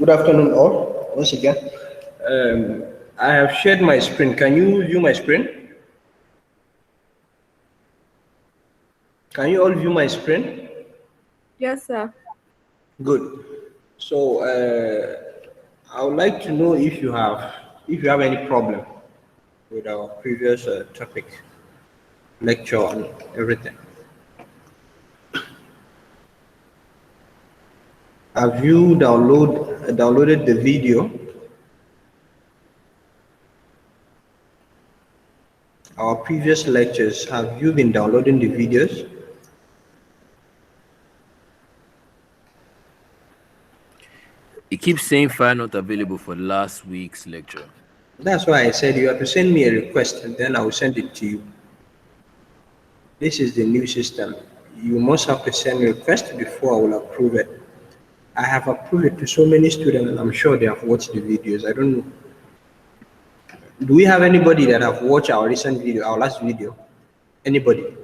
Good afternoon, all. Once again, I have shared my screen. Can you view my screen? Can you all view my screen? Yes, sir. Good. So I would like to know if you have any problem with our previous topic, lecture, and everything. Have you downloaded the video? Our previous lectures. Have you been downloading the videos? It keeps saying file not available for last week's lecture. That's why I said you have to send me a request and then I will send it to you. This is the new system. You must have to send a request before I will approve it. I have approved it to so many students and I'm sure they have watched the videos. I don't know. Do we have anybody that have watched our recent video, our last video? Anybody?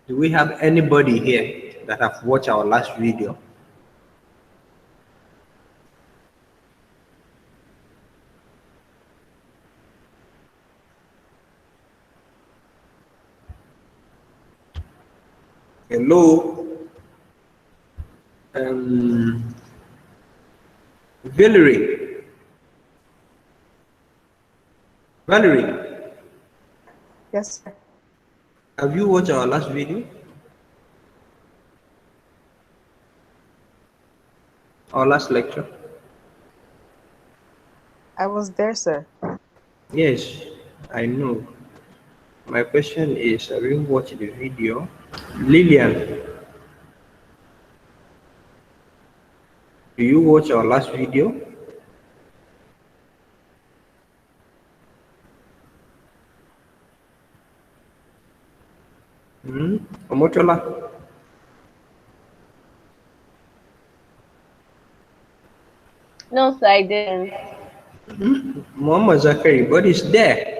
Do we have anybody here that have watched our last video? Hello? Valerie. Valerie, Yes, sir. have you watched our last video? Our last lecture? I was there, sir. Yes, I know. My question is, have you watched the video? Lillian, do you watch our last video? Omotola, No, sir, I didn't. Muhammad Zakari, but it's there.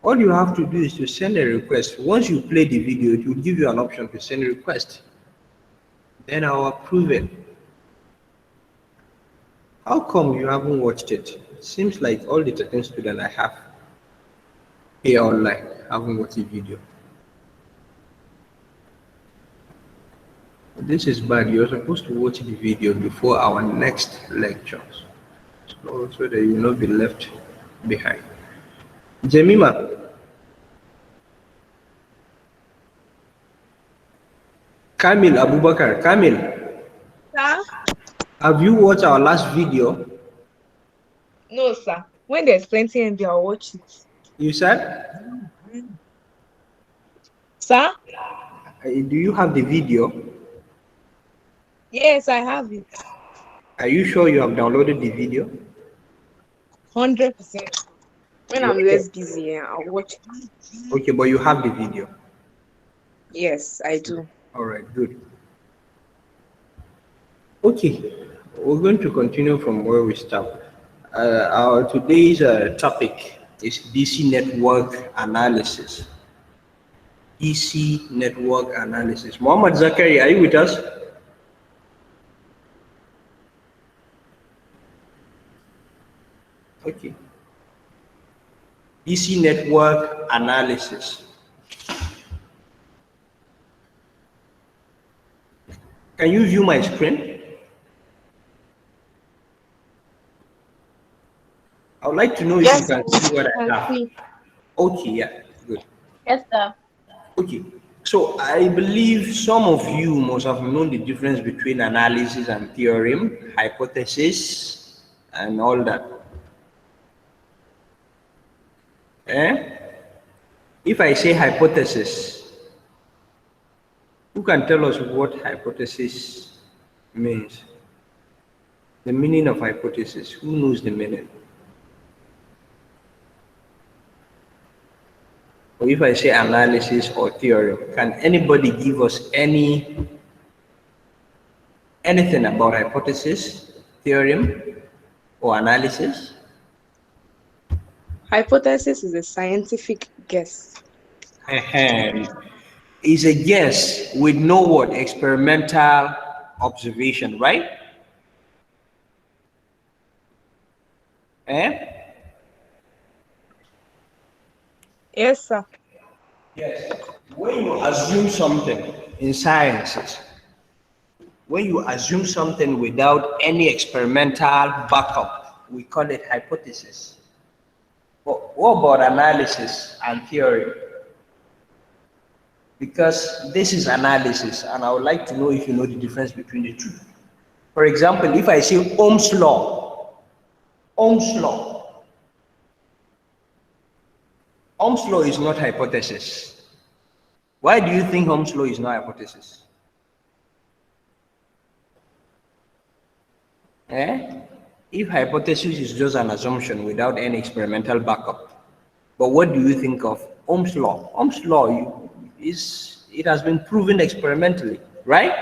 All you have to do is to send a request. Once you play the video, it will give you an option to send a request. Then I'll approve it. How come you haven't watched it? Seems like all the 13 students I have here online haven't watched the video. This is bad. You're supposed to watch the video before our next lectures, so that you will not be left behind. Jemima, Kamil Abubakar, Kamil, Sir? have you watched our last video? No, sir. When there's plenty MB, I'll watch it. You said? Sir? Do you have the video? Yes, I have it. Are you sure you have downloaded the video? 100%. When I'm less busy, I'll watch it. Okay, but you have the video. Yes, I do. All right, good. Okay, we're going to continue from where we stopped. Our today's topic is DC network analysis. DC network analysis. Muhammad Zakari, are you with us? Okay. DC network analysis. Can you view my screen? I would like to know if Yes, you can see what I have. see. Okay, yeah, good. Yes, sir. Okay, so I believe some of you must have known the difference between analysis and theorem, hypothesis, and all that. If I say hypothesis, who can tell us what hypothesis means? The meaning of hypothesis, who knows the meaning? Or if I say analysis or theorem, can anybody give us anything about hypothesis, theorem, or analysis? Hypothesis is a scientific guess. is a guess with no what experimental observation, right? Eh? Yes, sir. Yes. When you assume something in sciences, when you assume something without any experimental backup, we call it hypothesis. But what about analysis and theory? Because this is analysis, and I would like to know if you know the difference between the two. For example, if I say Ohm's law, Ohm's law is not hypothesis. Why do you think Ohm's law is not hypothesis? Eh? If hypothesis is just an assumption without any experimental backup, but what do you think of Ohm's law? Ohm's law it has been proven experimentally, right?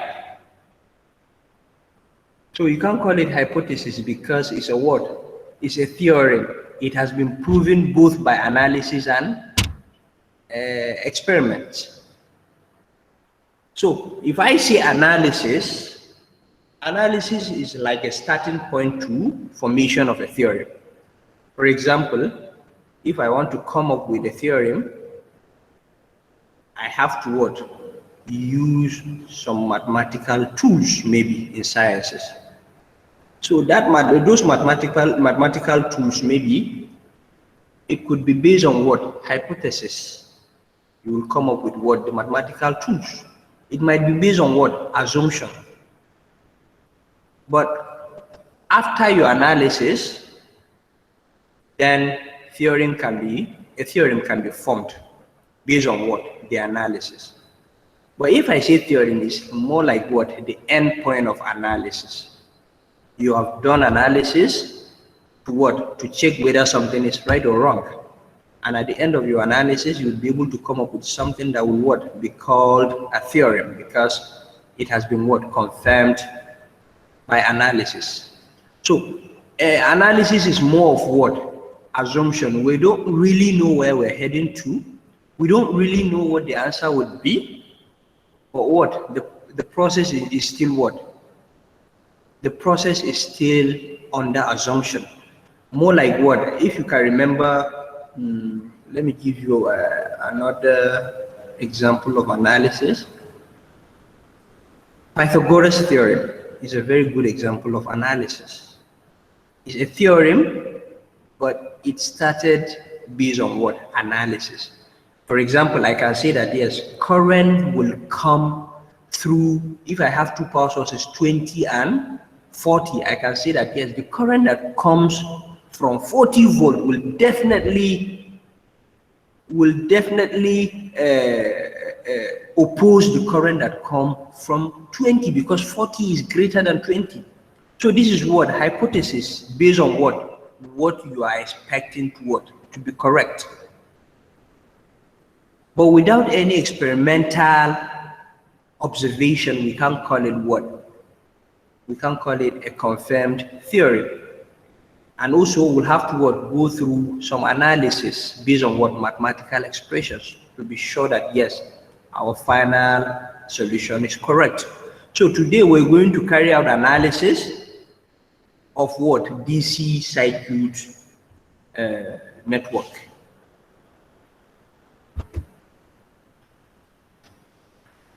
So you can't call it hypothesis because it's a what? It's a theorem. It has been proven both by analysis and experiments. So if I say analysis is like a starting point to formation of a theorem. For example, if I want to come up with a theorem, I have to what? Use some mathematical tools, maybe in sciences. So those mathematical tools, maybe it could be based on what? Hypothesis. You will come up with what? The mathematical tools. It might be based on what? Assumption. But after your analysis, then a theorem can be formed based on what? The analysis. But if I say theorem, is more like what? The end point of analysis. You have done analysis to what? To check whether something is right or wrong. And at the end of your analysis, you'll be able to come up with something that will what? Be called a theorem, because it has been what? Confirmed by analysis. So analysis is more of what? Assumption. We don't really know where we're heading to. We don't really know what the answer would be. But what? The process is still what? The process is still under assumption. More like what? If you can remember, let me give you another example of analysis. Pythagoras theorem is a very good example of analysis. It's a theorem, but it started based on what? Analysis. For example, I can say that yes, current will come through, if I have two power sources, 20 and 40, I can say that yes, the current that comes from 40 volt will definitely oppose the current that comes from 20, because 40 is greater than 20. So this is what? Hypothesis based on what you are expecting to be correct. But without any experimental observation, we can't call it what? We can't call it a confirmed theory. And also we'll have to go through some analysis based on what? Mathematical expressions to be sure that yes, our final solution is correct. So today we're going to carry out analysis of what? DC circuit network.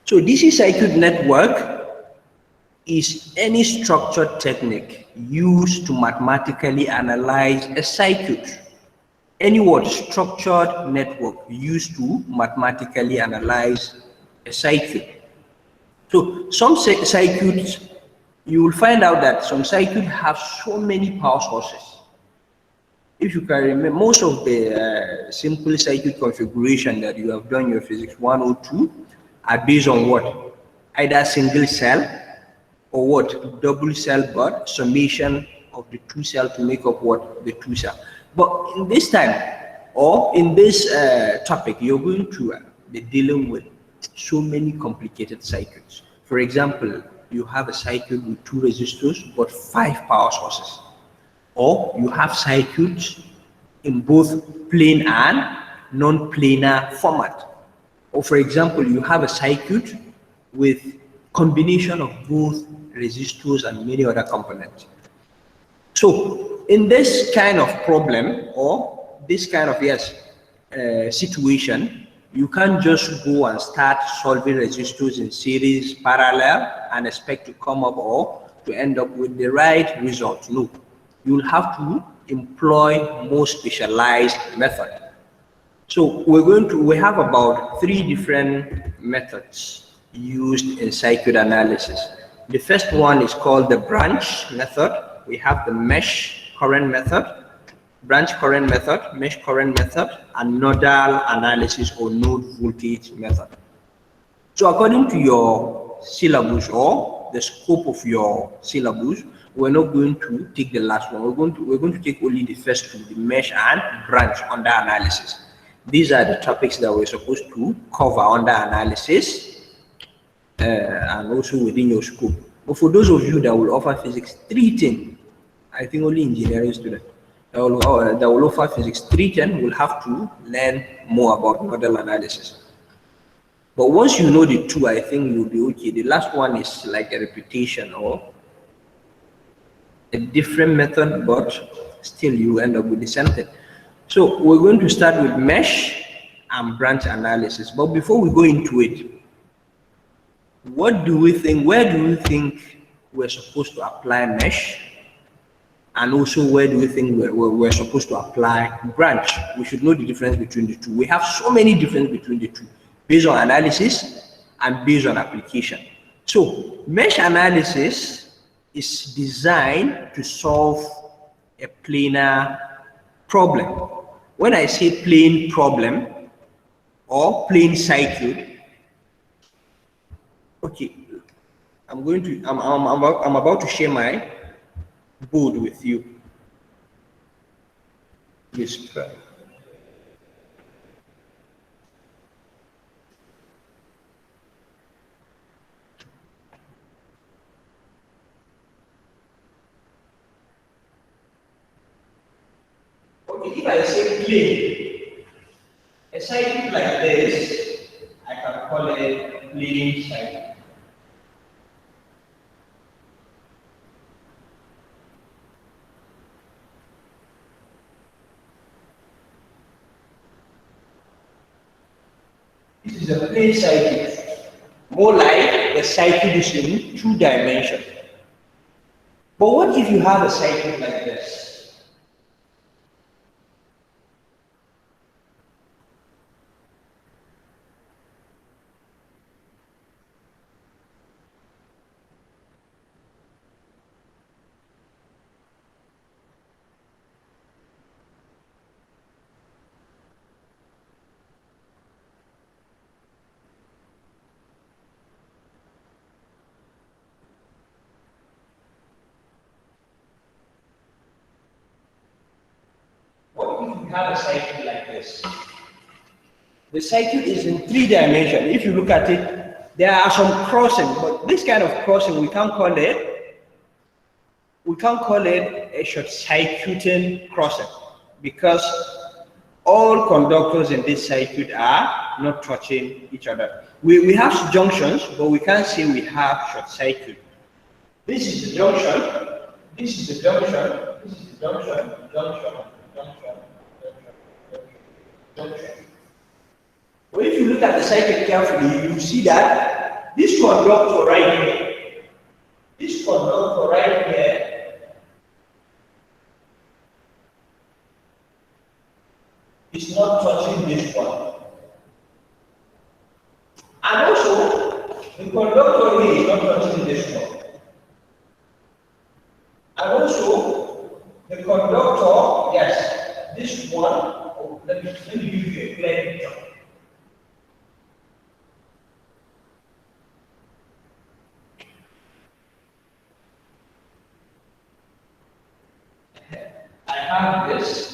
So DC circuit network is any structured technique used to mathematically analyze a circuit. Any structured network used to mathematically analyze a circuit. So some circuits, you will find out that some circuits have so many power sources. If you can remember, most of the simple circuit configuration that you have done in your physics 102 are based on what? Either single cell or what? Double cell, but summation of the two cells to make up what? The two cell. But in this time, or in this topic, you're going to be dealing with so many complicated circuits. For example, you have a circuit with 2 resistors but 5 power sources. Or you have circuits in both plane and non-planar format. Or for example, you have a circuit with combination of both resistors and many other components. So in this kind of problem or this kind of situation, you can't just go and start solving resistors in series parallel and expect to come up or to end up with the right result. No, you'll have to employ more specialized method. So we have about 3 different methods used in circuit analysis. The first one is called the branch method. We have the mesh current method, branch current method, mesh current method, and nodal analysis or node voltage method. So according to your syllabus or the scope of your syllabus, we're not going to take the last one. We're going to take only the first 2, the mesh and branch under analysis. These are the topics that we're supposed to cover under analysis and also within your scope. But for those of you that will offer physics 310, I think only engineering students that will offer physics 310 will have to learn more about model analysis. But once you know the 2, I think you'll be okay. The last one is like a repetition or a different method, but still you end up with the same thing. So we're going to start with mesh and branch analysis. But before we go into it, what do we think? Where do we think we're supposed to apply mesh? And also, where do we think we're supposed to apply branch? We should know the difference between the 2. We have so many differences between the 2, based on analysis and based on application. So mesh analysis is designed to solve a planar problem. When I say plane problem or plane circuit, okay, I'm about to share my board with you. Yes, okay, if I say plane, a circuit like this, I can call it plane circuit. This is a plane circuit, more like the circuit is in 2 dimensions. But what if you have a circuit like this? What if you have a circuit like this? The circuit is in 3 dimensions. If you look at it, there are some crossing, but this kind of crossing we can't call it a short circuiting crossing because all conductors in this circuit are not touching each other. We have junctions, but we can't say we have short circuit. This is the junction, this is the junction, this is the junction, junction, junction, junction. But if you look at the circuit carefully, you see that this conductor right here, this conductor right here is not touching this one. And also, the conductor here is not touching this one. And also, the conductor, yes, this one, let me give you a clear picture. I have this.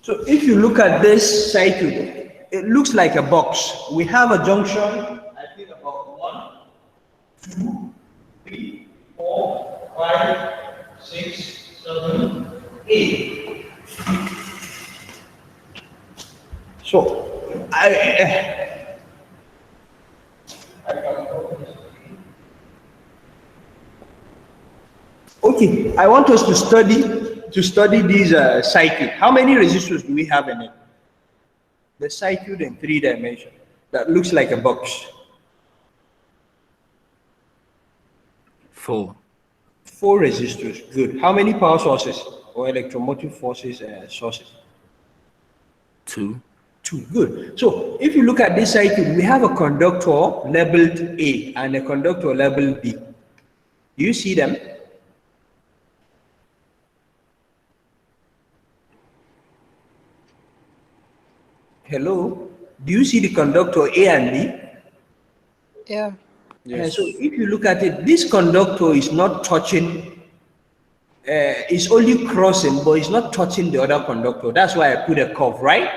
So if you look at this circuit, it looks like a box. We have a junction, I think about 1, 2, 3, 4, 5, 6, 7, 8. So okay, I want us to study these circuit. How many resistors do we have in it? The circuit in 3 dimensions that looks like a box. 4. 4 resistors. Good. How many power sources or electromotive forces sources? 2. 2. Good. So if you look at this circuit, we have a conductor labeled A and a conductor labeled B. Do you see them? Hello? Do you see the conductor A and B? Yeah. So if you look at it, this conductor is not touching, it's only crossing, but it's not touching the other conductor. That's why I put a curve, right?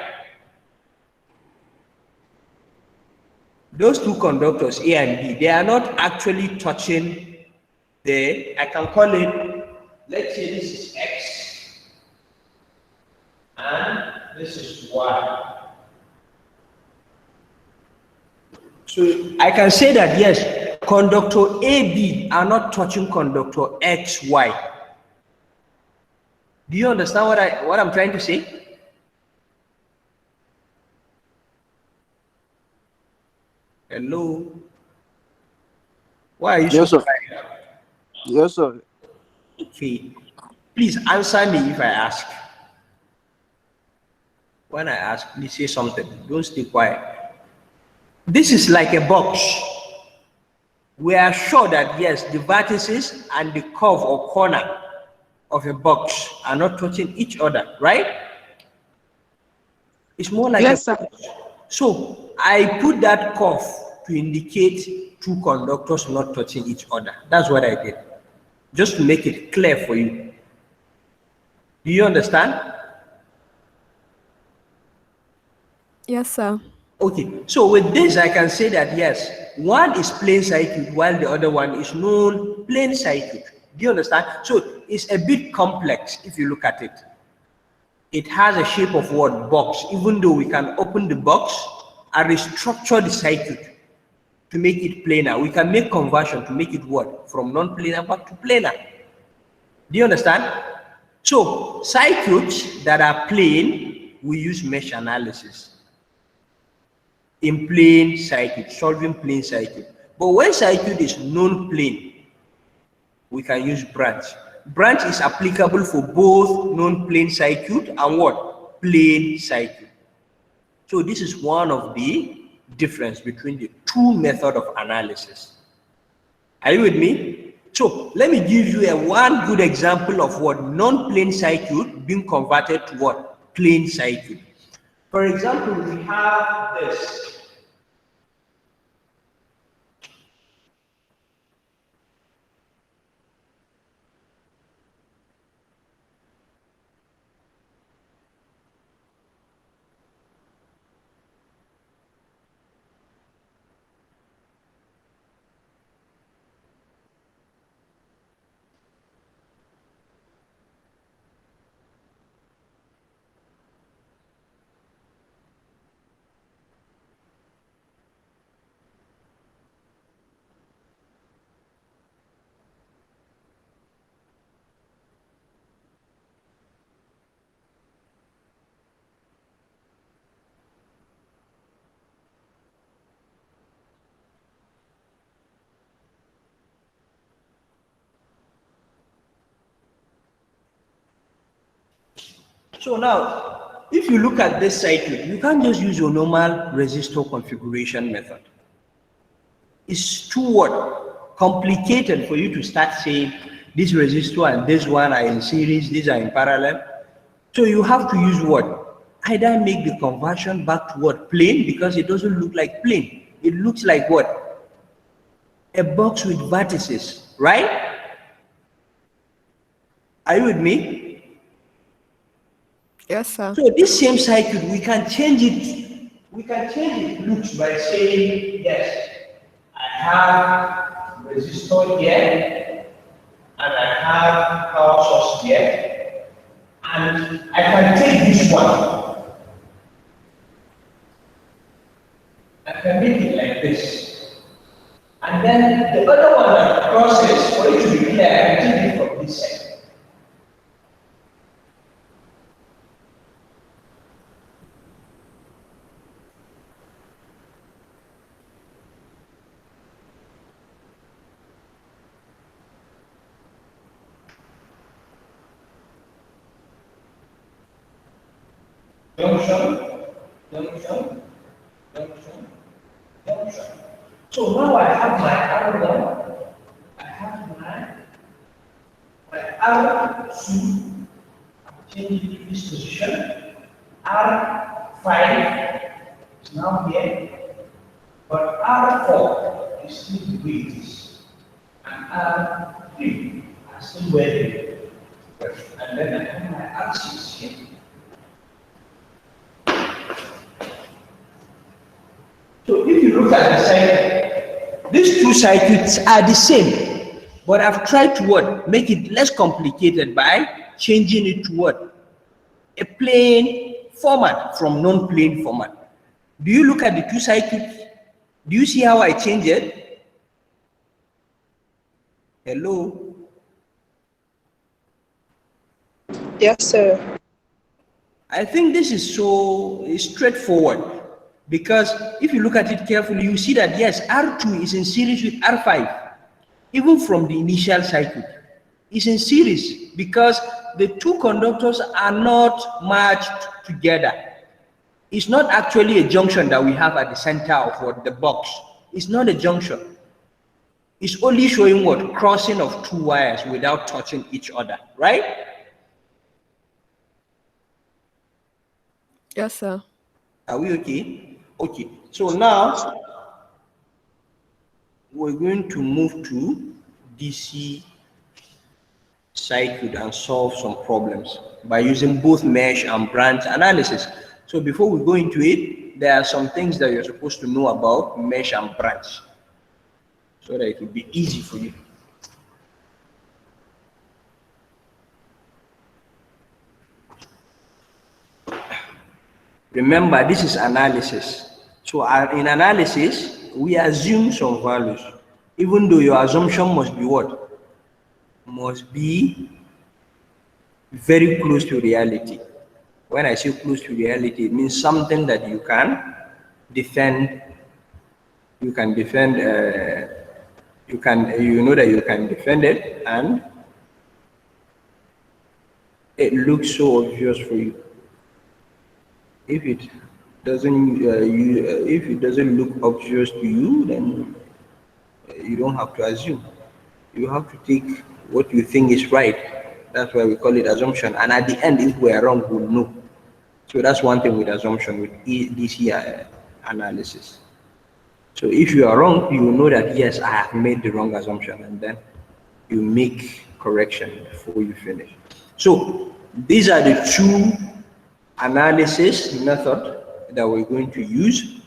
Those 2 conductors, A and B, they are not actually touching I can call it, let's say this is X, and this is Y. So I can say that yes, conductor AB are not touching conductor XY. Do you understand what I'm trying to say? Hello? Why are you Yes, so sir. quiet? Yes, sir. Okay. Please answer me if I ask. When I ask, please say something. Don't stay quiet. This is like a box. We are sure that yes, the vertices and the curve or corner of a box are not touching each other, right? It's more like Yes, a sir. box. So I put that curve to indicate 2 conductors not touching each other. That's what I did. Just to make it clear for you. Do you understand? Yes, sir. Okay, so with this, I can say that yes, one is plain circuit while the other one is non-plain circuit. Do you understand? So it's a bit complex if you look at it. It has a shape of what? Box. Even though we can open the box and restructure the circuit to make it planar, we can make conversion to make it what? From non-planar back to planar. Do you understand? So circuits that are plain, we use mesh analysis. In plane circuit, solving plane circuit. But when circuit is non-plane, we can use branch. Branch is applicable for both non-plane circuit and what? Plane circuit. So this is one of the difference between the 2 methods of analysis. Are you with me? So let me give you one good example of what non-plane circuit being converted to what? Plane circuit. For example, we have this. So now, if you look at this circuit, you can't just use your normal resistor configuration method. It's too what? Complicated for you to start saying this resistor and this one are in series, these are in parallel. So you have to use what? Either make the conversion back to what? Plane, because it doesn't look like plane. It looks like what? A box with vertices, right? Are you with me? Yes, sir. So this same circuit, we can change it. We can change it looks by saying, yes, I have resistor here, and I have power source here, and I can take this one. I can make it like this. And then the other one that crosses, for it to be clear, I can take it from this side. Junction, junction, junction, junction. So now I have my R1, I have my R2, change it to this position, R5 is now here, but R4 is still the way it is, and R3 are still where they were. And then I have my R6 here. So if you look at the circuit, these two circuits are the same, but I've tried to what? Make it less complicated by changing it to what? A plain format from non-plain format. Do you look at the two circuits? Do you see how I change it? Hello? Yes, sir. I think this is so straightforward. Because if you look at it carefully, you see that yes, R2 is in series with R5, even from the initial circuit. It's in series because the two conductors are not matched together. It's not actually a junction that we have at the center of what the box. It's not a junction. It's only showing what? Crossing of two wires without touching each other, right? Yes, sir. Are we okay? Okay, so now we're going to move to DC circuit and solve some problems by using both mesh and branch analysis. So before we go into it, there are some things that you're supposed to know about mesh and branch so that it will be easy for you. Remember, this is analysis. So in analysis, we assume some values, even though your assumption must be what? Must be very close to reality. When I say close to reality, it means something that you can defend. You can defend. You know that you can defend it, and it looks so obvious for you. If it doesn't, if it doesn't look obvious to you, then you don't have to assume. You have to take what you think is right. That's why we call it assumption. And at the end, if we are wrong, we'll know. So that's one thing with assumption, with DC analysis. So if you are wrong, you will know that, yes, I have made the wrong assumption, and then you make correction before you finish. So these are the two analysis method that we're going to use.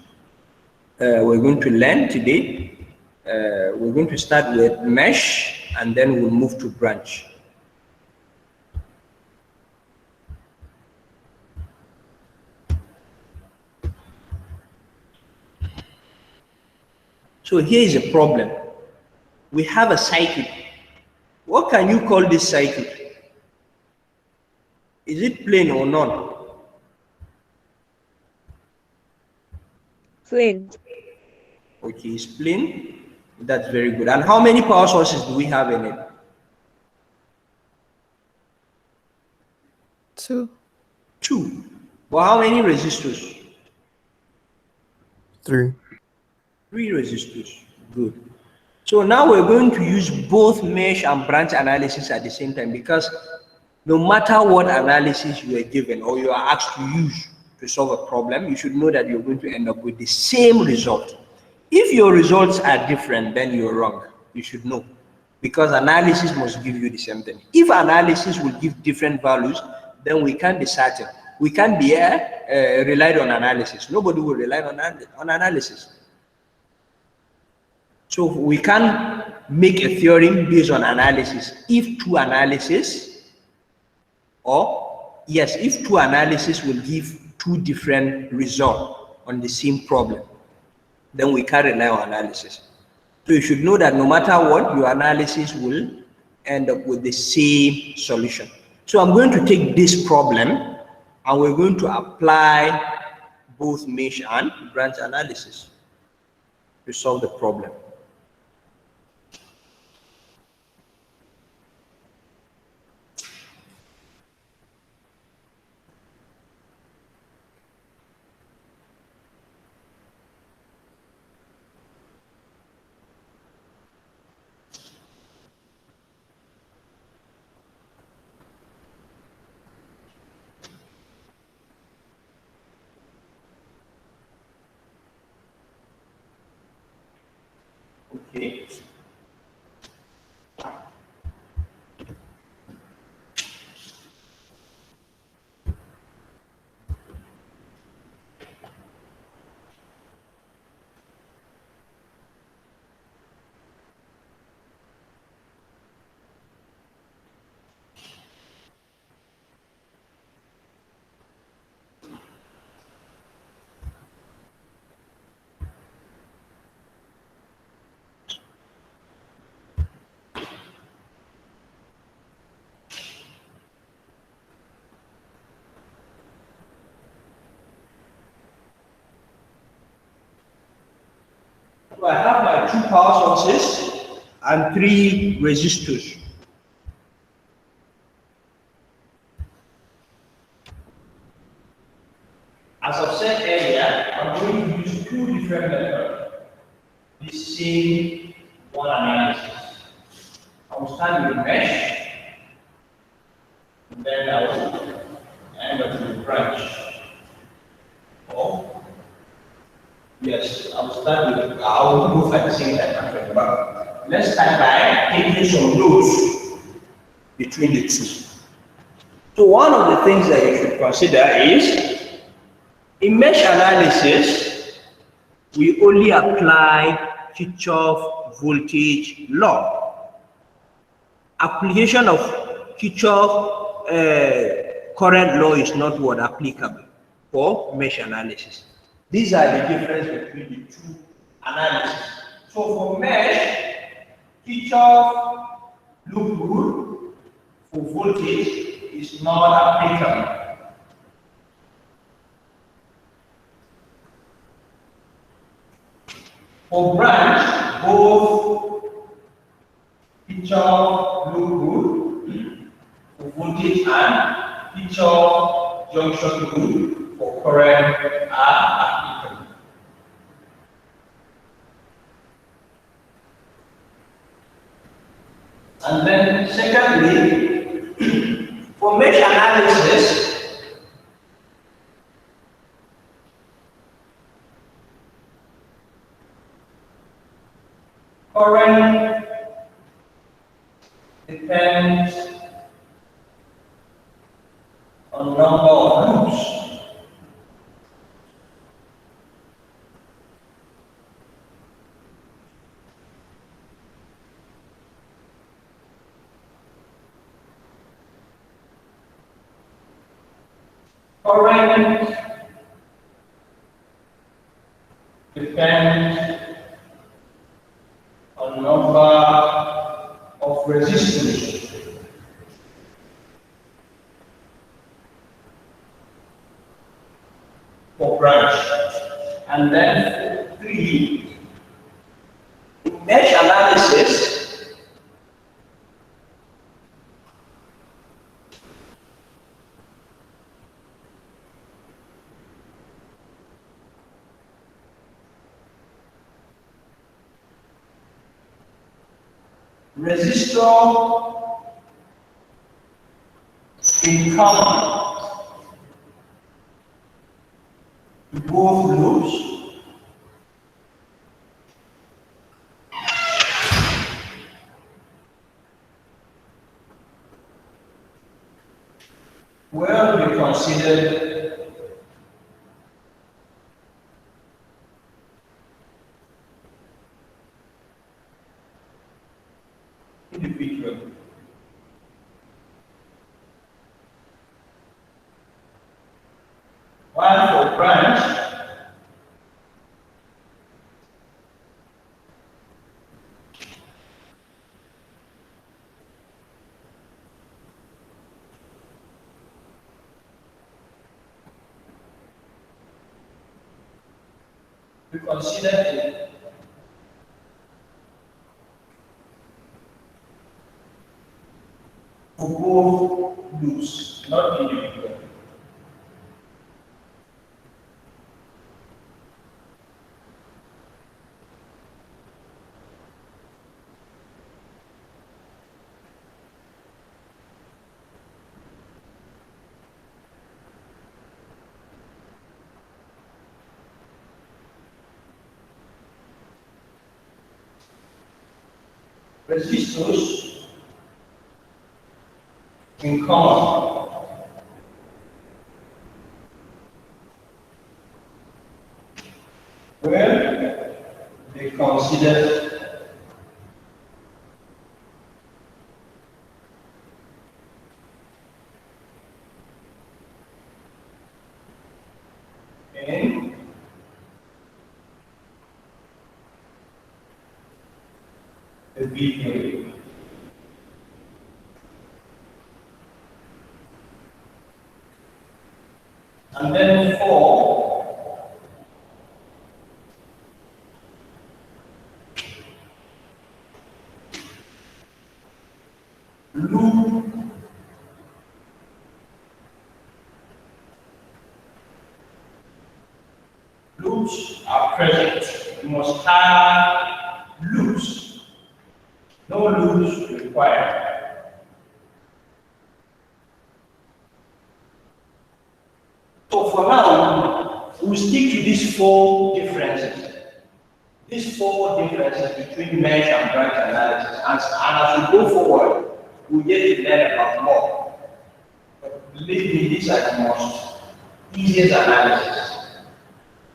We're going to learn today. We're going to start with mesh, and then we'll move to branch. So here is a problem. We have a circuit. What can you call this circuit? Is it plain or not? Plain. Okay, it's plain. That's very good. And how many power sources do we have in it? 2. 2. Well, how many resistors? 3. 3 resistors. Good. So now we're going to use both mesh and branch analysis at the same time, because no matter what analysis you are given or you are asked to use to solve a problem, you should know that you're going to end up with the same result. If your results are different, then you're wrong. You should know, because analysis must give you the same thing. If analysis will give different values, then we can be certain we can't be relied on analysis. Nobody will rely on analysis. So we can't make a theorem based on analysis if two analysis, or yes, if two analysis will give two different results on the same problem, then we can't rely on analysis. So you should know that no matter what, your analysis will end up with the same solution. So I'm going to take this problem and we're going to apply both mesh and branch analysis to solve the problem. Okay. So I have my two power sources and three resistors. As I've said earlier, I'm going to use two different methods. The same one analysis. I will start with mesh, and then I will end up with branch. Or yes, I will start with, I will move at the same time actually, but let's start by taking some notes between the two. So one of the things that you should consider is, in mesh analysis, we only apply Kirchhoff voltage law. Application of Kirchhoff current law is not what applicable for mesh analysis. These are the difference between the two analyses. So for mesh, Kirchhoff loop rule for voltage is not applicable. For branch, both Kirchhoff loop rule for voltage and Kirchhoff junction rule for current are applicable. And then secondly, for mesh analysis, current depends on number of loops. Current depends on number of resistors. For branch. And then three, in mesh analysis, resistor in common to both loops will be considered we consider it for both loops, not individual. Resistors in common where they consider in the video. And then for loop loops are present. You must have loops. No loops required. So for now, we'll stick to these four differences. These four differences between mesh and branch analysis. And as we go forward, we'll get to learn about more. But believe me, these are the most easiest analysis.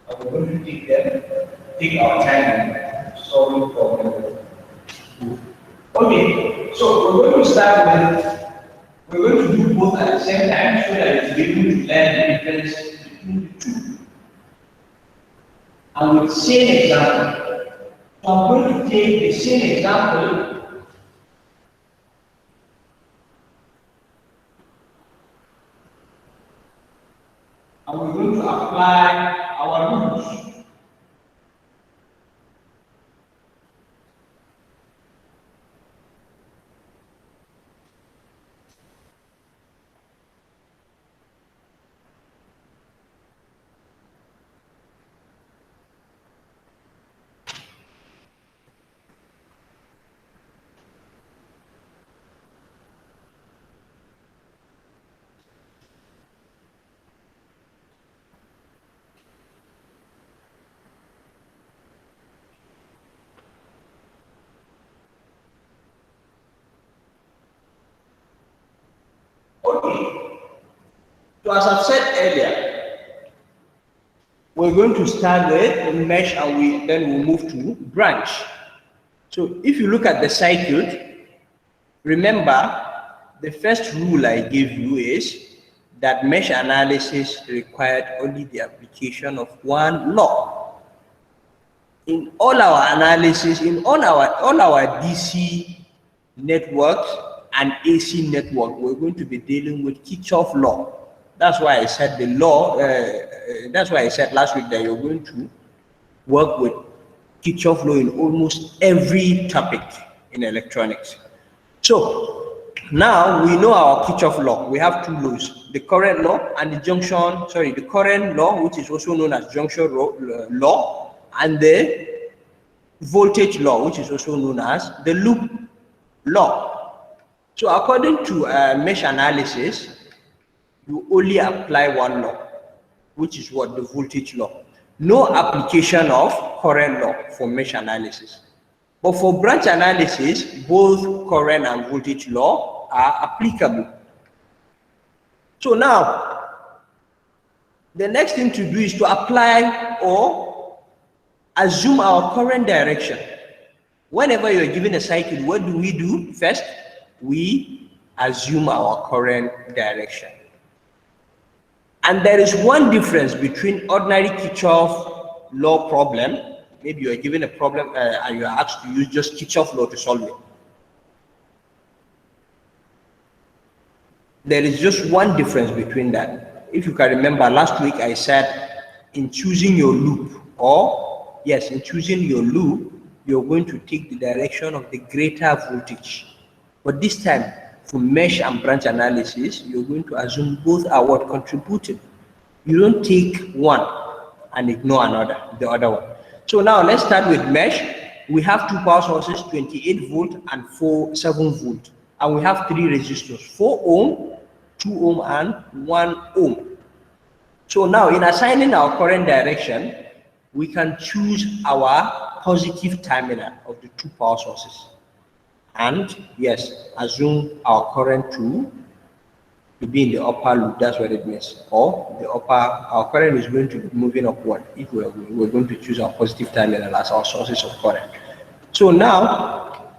And we're going to take our time in solving problems. Okay, so we're going to start with, we're going to do both at the same time so that you're able to learn the difference between the two. And with the same example, so I'm going to take the same example and we're going to apply our rules. Okay. So as I've said earlier, we're going to start with mesh and then we'll move to branch. So if you look at the circuit, remember the first rule I gave you is that mesh analysis required only the application of one law. In all our analysis, in all our DC networks and AC network, we're going to be dealing with Kirchhoff law. That's why I said the law. That's why I said last week that you're going to work with Kirchhoff law in almost every topic in electronics. So now we know our Kirchhoff law. We have two laws: the current law and the current law, which is also known as junction law, and the voltage law, which is also known as the loop law. So according to mesh analysis, you only apply one law, which is what? The voltage law. No application of current law for mesh analysis. But for branch analysis, both current and voltage law are applicable. So now, the next thing to do is to apply or assume our current direction. Whenever you're given a circuit, what do we do first? We assume our current direction. And there is one difference between ordinary Kirchhoff law problem. Maybe you are given a problem and you are asked to use just Kirchhoff law to solve it. There is just one difference between that. If you can remember, last week I said in choosing your loop or yes, in choosing your loop, you're going to take the direction of the greater voltage. But this time, for mesh and branch analysis, you're going to assume both are what contributing. You don't take one and ignore the other one. So now let's start with mesh. We have two power sources, 28 volt and 7 volt. And we have three resistors, 4 ohm, 2 ohm, and 1 ohm. So now in assigning our current direction, we can choose our positive terminal of the two power sources. And yes, assume our current to be in the upper loop. That's what it means. Or our current is going to be moving upward if we're going to choose our positive terminal as our sources of current. So now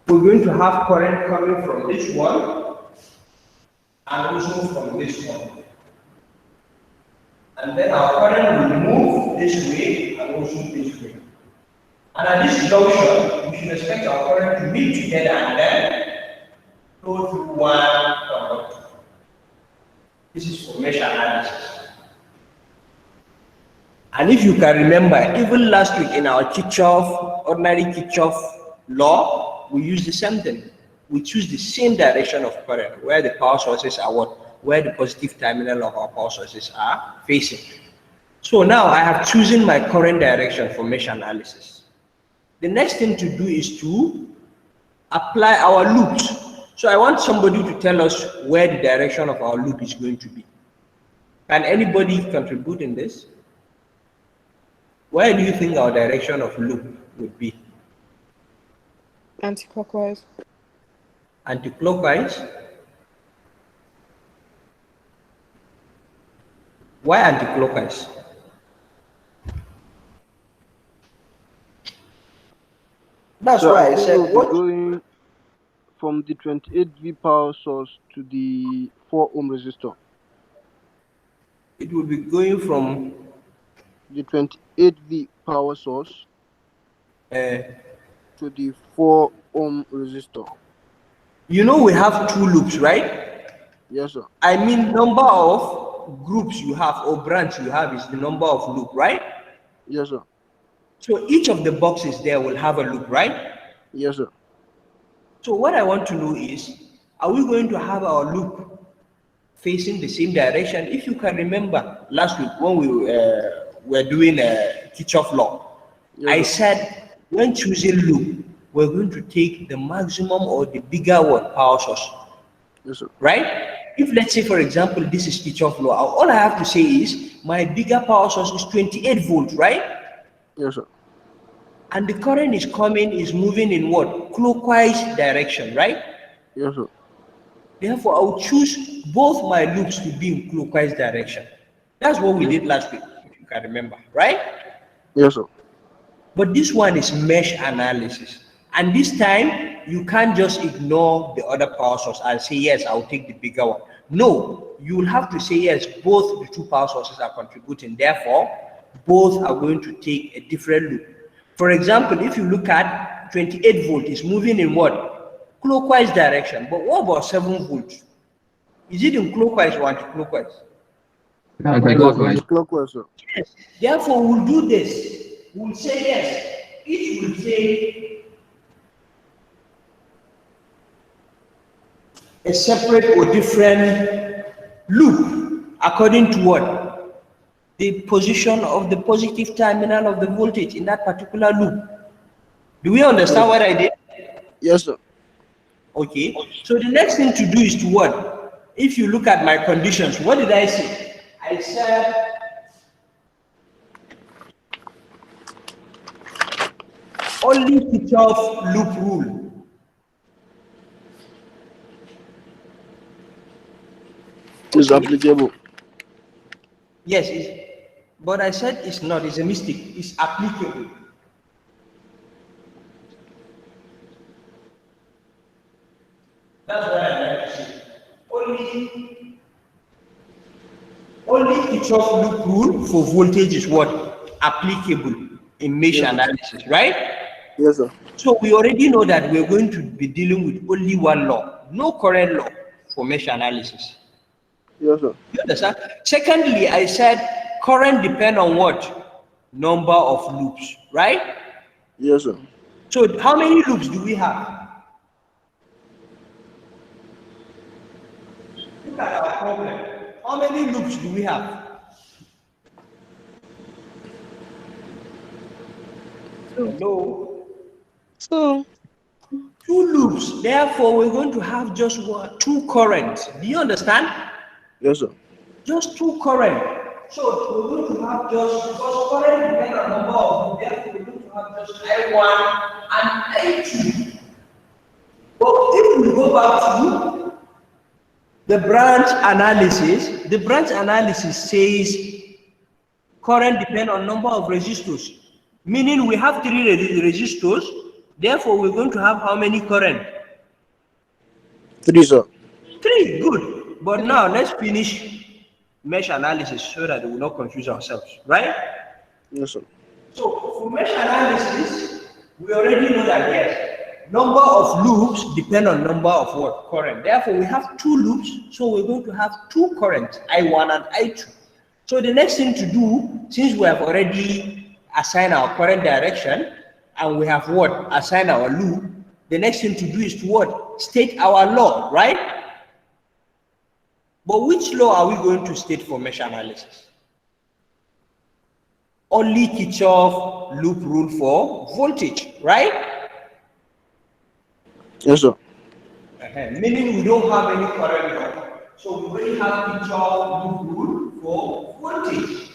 we're going to have current coming from this one and also from this one. And then our current will move this way and also this way. And at this junction, we should expect our current to meet together and then go through one conductor. This is for mesh analysis. And if you can remember, even last week in our ordinary Kirchhoff law, we use the same thing. We choose the same direction of current, where the power sources are where the positive terminal of our power sources are facing. So now I have chosen my current direction for mesh analysis. The next thing to do is to apply our loops. So I want somebody to tell us where the direction of our loop is going to be. Can anybody contribute in this? Where do you think our direction of loop would be? Anti-clockwise. Anti-clockwise? Why anti-clockwise? That's So why I I think said we'll be going from the 28V power source to the 4 ohm resistor. It will be going from The 28V power source uh, to the 4 ohm resistor. you know we have two loops, right? Yes, sir. I mean number of groups you have or branch you have is the number of loop, right? Yes, sir. So each of the boxes there will have a loop, right? Yes, sir. So what I want to know is, are we going to have our loop facing the same direction? If you can remember last week when we were doing Kirchhoff law, Yes, I sir. said when choosing loop, we're going to take the maximum or the bigger power source, Yes, sir. right? If let's say, for example, this is Kirchhoff law, all I have to say is my bigger power source is 28 volts, right? Yes, sir. And the current is moving in what? Clockwise direction, right? Yes, sir. Therefore, I will choose both my loops to be in clockwise direction. That's what we did last week, if you can remember, right? Yes, sir. But this one is mesh analysis. And this time, you can't just ignore the other power source and say, yes, I'll take the bigger one. No, you will have to say, yes, both the two power sources are contributing. Therefore, both are going to take a different loop. For example, if you look at 28 volt, it's moving in what? Clockwise direction. But what about 7 volts? Is it in clockwise or anti-clockwise? Anti-clockwise. Clockwise, sir. Yes. Therefore, we'll do this. We'll say yes. Each will say a separate or different loop according to what? The position of the positive terminal of the voltage in that particular loop. Do we understand what I did? Yes, sir. Okay. So the next thing to do is to what? If you look at my conditions, what did I say? I said only Kirchhoff loop rule. It's applicable. Yes, but I said it's not, it's a mistake. It's applicable. That's what I like to say. Only Kirchhoff loop rule for voltage is what? Applicable in mesh analysis, right? Yes, sir. So we already know that we're going to be dealing with only one law, no current law for mesh analysis. Yes, sir. You understand? Secondly, I said current depend on what? number of loops, right? Yes, sir. So how many loops do we have? Look at our problem. How many loops do we have? Hello? So, Two loops. Therefore, we're going to have just two currents. Do you understand? Yes, sir. Just two current. So we're going to have just, because current depends on number of loops, therefore we're going to have just I1 and I2. But if we go back to the branch analysis says current depends on number of resistors, meaning we have three resistors, therefore we're going to have how many current? 3, sir. 3, good. But now let's finish mesh analysis so that we will not confuse ourselves, right? Yes, sir. So for mesh analysis, we already know that yes, number of loops depend on number of what? Current. Therefore, we have 2 loops, so we're going to have 2 currents, I1 and I2. So the next thing to do, since we have already assigned our current direction and we have what? Assigned our loop, the next thing to do is to what? State our law, right? But which law are we going to state for mesh analysis? Only Kirchhoff loop rule for voltage, right? Yes, sir. Meaning we don't have any current law. So we only have Kirchhoff loop rule for voltage.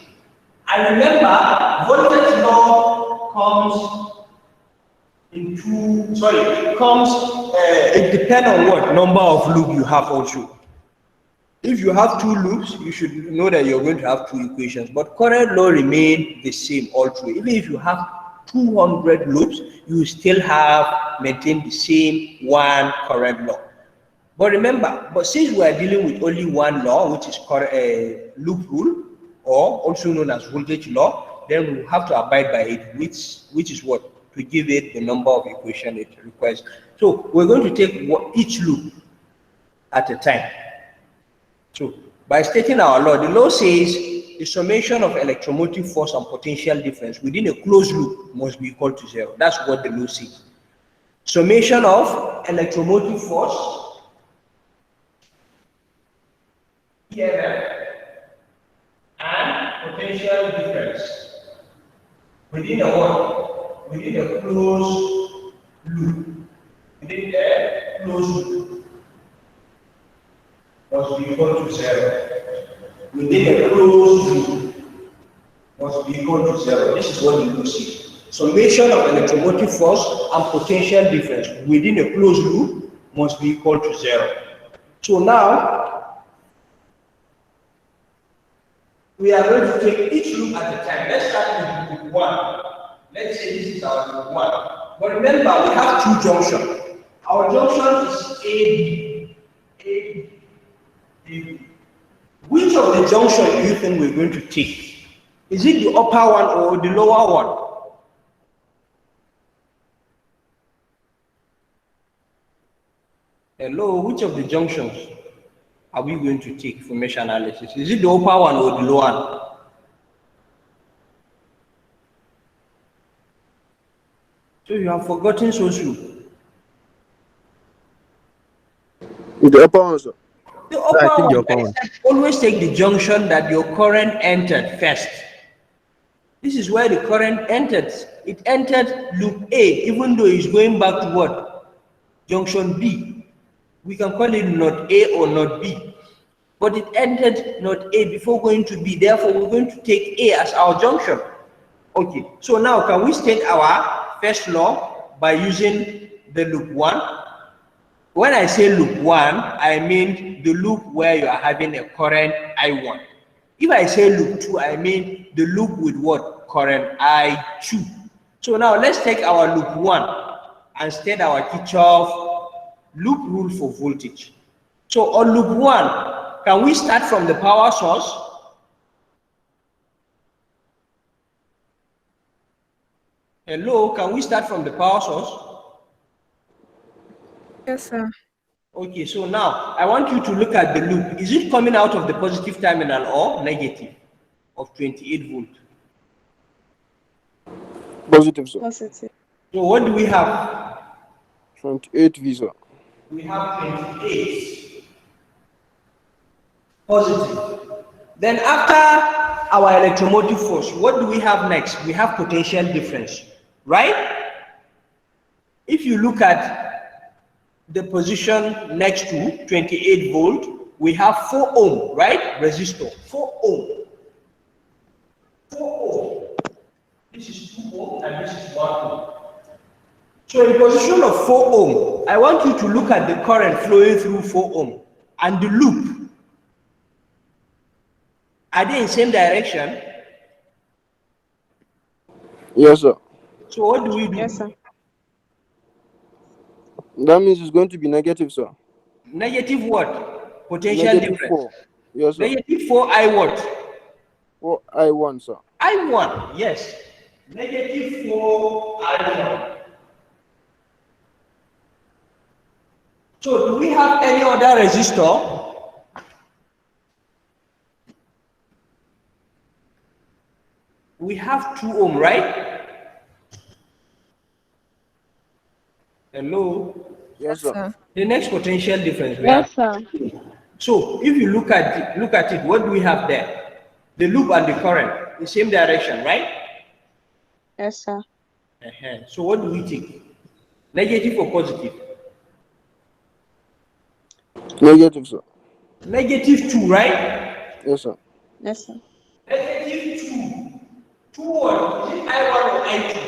And remember, voltage law comes in two, it depends on what number of loop you have also. If you have 2 loops, you should know that you're going to have 2 equations, but current law remain the same all through. Even if you have 200 loops, you still maintain the same one current law. But remember, since we are dealing with only one law, which is loop rule, or also known as voltage law, then we have to abide by it, which is what? To give it the number of equation it requires. So we're going to take each loop at a time. So, by stating our law, the law says the summation of electromotive force and potential difference within a closed loop must be equal to 0. That's what the law says. Summation of electromotive force, EMF, and potential difference within a what? Within a closed loop. Within a closed loop must be equal to 0. Within a closed loop must be equal to 0. This is what the law says. Summation of electromotive force and potential difference within a closed loop must be equal to 0. So now we are going to take each loop at a time. Let's start with loop 1. Let's say this is our loop 1. But remember, we have 2 junctions. Our junction is AB. AB. Which of the junction do you think we're going to take? Is it the upper one or the lower one? Hello, which of the junctions are we going to take for mesh analysis? Is it the upper one or the lower one? So you have forgotten so soon. The upper one, sir. The upper one, always take the junction that your current entered first. This is where the current entered. It entered loop A, even though it's going back to what? Junction B. We can call it node A or node B. But it entered node A before going to B. Therefore, we're going to take A as our junction. Okay, so now can we state our first law by using the loop 1? When I say loop 1, I mean the loop where you are having a current I1. If I say loop 2, I mean the loop with what? Current I2. So now let's take our loop 1 and state our Kirchhoff loop rule for voltage. So on loop 1, can we start from the power source? Hello, can we start from the power source? yes, sir. Okay, so now I want you to look at the loop. Is it coming out of the positive terminal or negative of 28 volt? Positive, sir. Positive. So what do we have? 28 V, sir. We have 28 positive. Then after our electromotive force, what do we have next? We have potential difference, right? If you look at the position next to 28 volt, we have 4 ohm, right? Resistor, 4 ohm. 4 ohm. This is 2 ohm and this is 1 ohm. So in position of 4 ohm, I want you to look at the current flowing through 4 ohm and the loop. Are they in same direction? Yes, sir. So what do we do? Yes, sir. That means it's going to be negative, sir. Negative what? Potential Negative difference. 4. Yes, sir. Negative 4 I what? 4 I1, sir. I1, yes. Negative 4 I1. So do we have any other resistor? We have 2 ohm, right? Hello? Yes, sir. The next potential difference we Yes, have. sir. So if you look at it, what do we have there? The loop and the current, the same direction, right? Yes, sir. So what do we take? Negative or positive? Negative, sir. Negative 2, right? Yes, sir. Yes, sir. Negative 2. 2 what? Is it I1 or I2?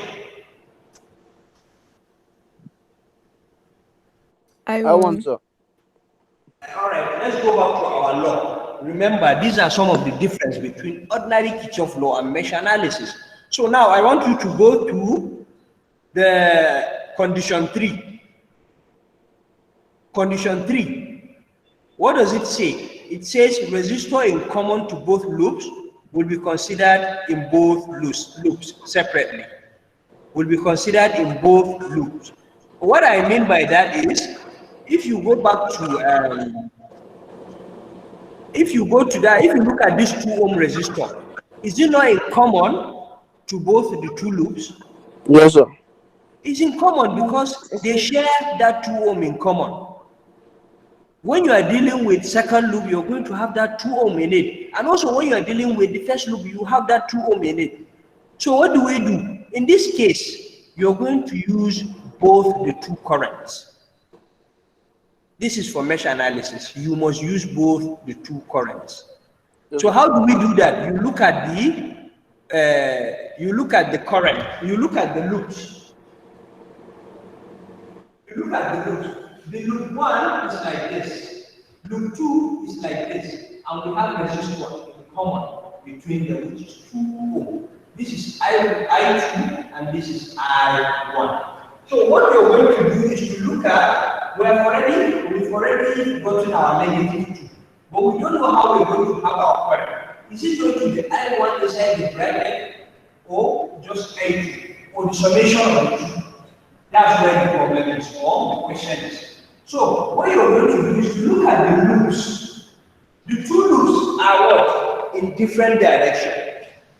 I1, sir. All right, let's go back to our law. Remember, these are some of the difference between ordinary Kirchhoff law and mesh analysis. So now I want you to go to the condition 3. Condition 3. What does it say? It says resistor in common to both loops will be considered in both loops separately. Will be considered in both loops. What I mean by that is, if you go back to if you look at this 2 ohm resistor, is it not in common to both the 2 loops? Yes, sir. It's in common because they share that 2 ohm in common. When you are dealing with second loop, you're going to have that 2 ohm in it. And also when you are dealing with the first loop, you have that 2 ohm in it. So what do we do? In this case, you're going to use both the 2 currents. This is for mesh analysis. You must use both the 2 currents. So how do we do that? You look at the current. You look at the loops. You look at the loops. The loop 1 is like this. Loop 2 is like this. And we have resistor in common between them, which is 2 ohm. This is I2 and this is I1. So what we're going to do is to look at, we've already gotten our negative 2. But we don't know how we're going to have our current. Is it going to be I1 inside the bracket or just I2 or the summation of the 2? That's where the problem is, or the question is. So what you're going to do is to look at the loops. The 2 loops are what? In different direction.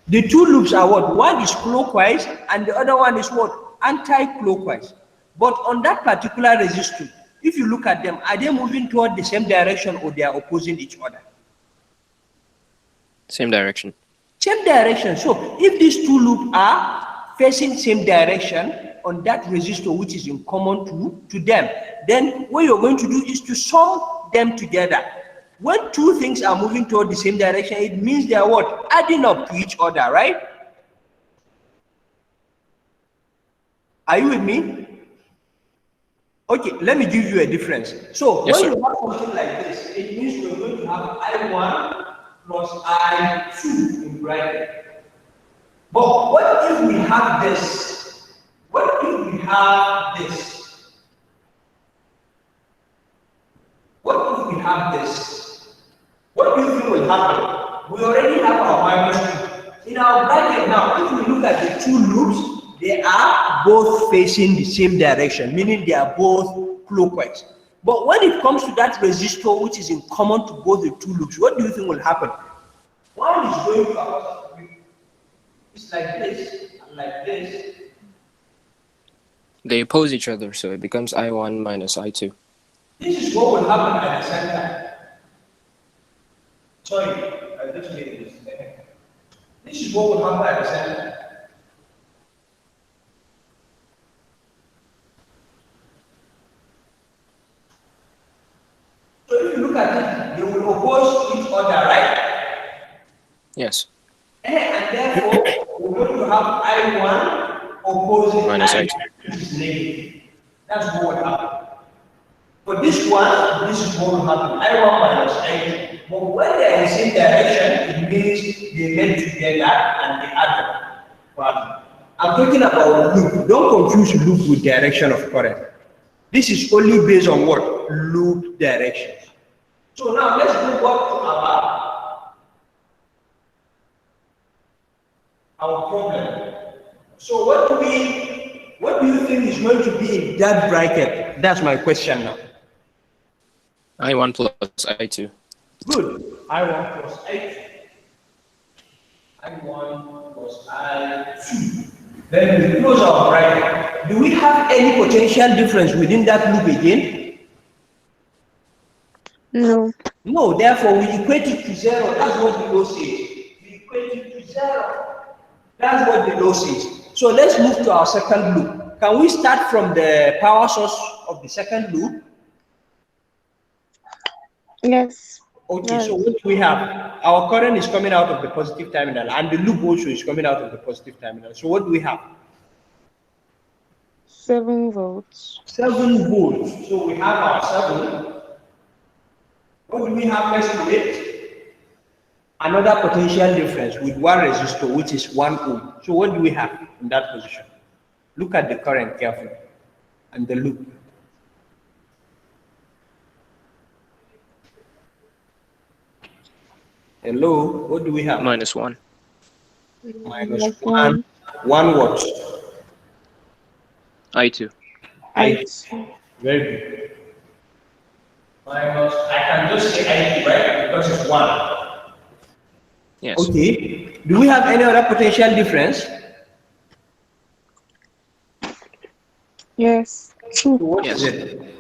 The 2 loops are what? One is clockwise and the other one is what? Anti-clockwise. But on that particular resistor, if you look at them, are they moving toward the same direction or they are opposing each other? Same direction. Same direction. So if these 2 loops are facing same direction on that resistor which is in common to them, then what you're going to do is to sum them together. When 2 things are moving toward the same direction, it means they are what? Adding up to each other, right? Are you with me? Okay, let me give you a difference. So Yes, when sir. you have something like this, it means you're going to have I1 plus I2 in bracket. But what if we have this? What if we have this? What if we have this? What do you think will happen? We already have our minus 2. In our bracket now, if we look at the 2 loops, they are both facing the same direction, meaning they are both clockwise. But when it comes to that resistor which is in common to both the 2 loops, what do you think will happen? One is going to it's like this and like this. They oppose each other, so it becomes I1 minus I2. This is what will happen at the center. Sorry, I just made this. This is what will happen at the center. So if you look at it, they will oppose each other, right? Yes. And therefore, we're going to have I1 opposing Minus I2, I2. which is negative. That's what will happen. For this one, this is what will happen. I1 minus I2. But when they are in the same direction, it means they met together and they add up. Well, I'm talking about loop. Don't confuse loop with direction of current. This is only based on what? Loop directions. So now let's go back to our problem. So what do you think is going to be in that bracket? That's my question now. I1 plus I2. Good. I1 plus I2. I1 plus I2. Then we close our bracket. Do we have any potential difference within that loop again? No. No, therefore we equate it to zero. That's what the law says. We equate it to zero. That's what the law says. So let's move to our second loop. Can we start from the power source of the second loop? Yes. Okay, Yes. so what do we have? Our current is coming out of the positive terminal and the loop also is coming out of the positive terminal. So what do we have? 7 volts. 7 volts. So we have our 7. What do we have next to it? Another potential difference with one resistor, which is 1 ohm. So what do we have in that position? Look at the current carefully and the loop. Hello, what do we have? Minus 1. Minus Like 1. 1 what? I2. I2. Very good. Minus, I can just say I2, right? Because it's 1. Yes. Okay. Do we have any other potential difference? Yes. 2. So what Yes. is it?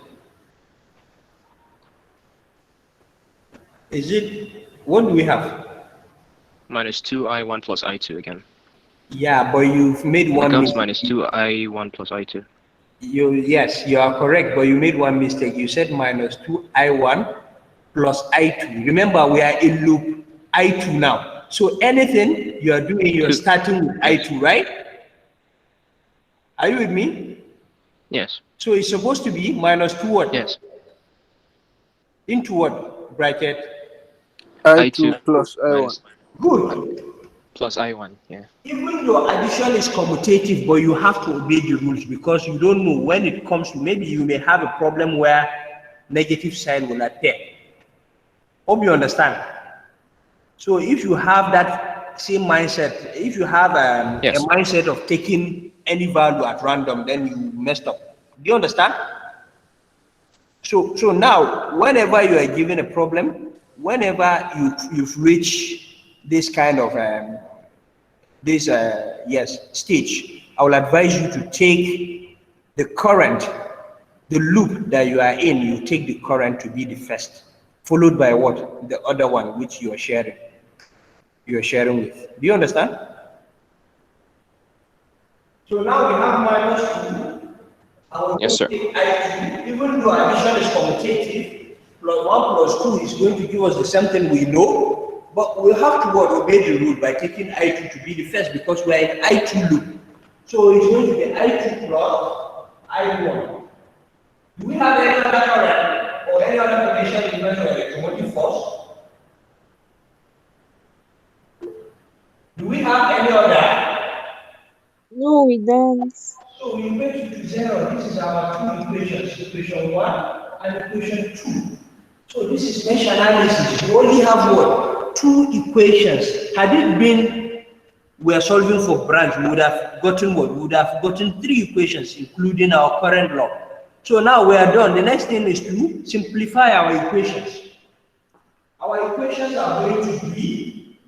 Is it, what do we have? Minus 2I1 plus I2 again. Yeah, but you've made It one becomes mistake. minus 2I1 plus I2. Yes, you are correct, but you made one mistake. You said minus 2I1 plus I2. Remember, we are in loop I2 now. So anything you are doing, you're starting with Yes. I2, right? Are you with me? Yes. So it's supposed to be minus 2 what? Yes. Into what bracket? I2 I2 plus I1. minus Good. plus I1. Yeah. Even though addition is commutative, but you have to obey the rules because you don't know when it comes to, maybe you may have a problem where negative sign will appear. Hope you understand. So if you have that same mindset, if you have Yes. a mindset of taking any value at random, then you messed up. Do you understand? So now, whenever you are given a problem, whenever you've reached this kind of stage, I will advise you to take the current, the loop that you are in. You take the current to be the first, followed by what? The other one which you are sharing. You are sharing with. Do you understand? So now we have minus 2. Yes, sir. I2, even though addition is commutative, plus 1 plus 2 is going to give us the same thing we know, but we'll have to obey the rule by taking I2 to be the first because we are in I2 loop. So it's going to be I2 plus I1. Do we have any other current or any other potential difference or electromotive force? Do we have any other? No, we don't. So we make it to 0. This is our 2 equations, equation 1 and equation 2. So this is mesh analysis. We only have what? 2 equations. Had it been we are solving for branch, we would have gotten what? We would have gotten 3 equations, including our current law. So now we are done. The next thing is to simplify our equations. Our equations are going to be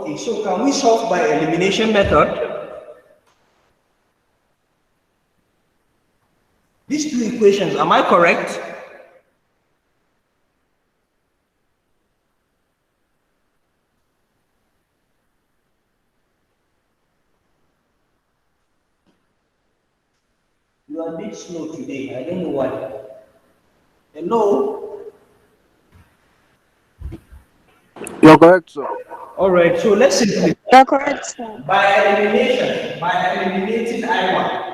Okay, so can we solve by elimination method? These two equations, am I correct? You are a bit slow today. I don't know why. Hello? You're correct, sir. All right, so let's simplify. You're correct, sir. By elimination, by eliminating I1,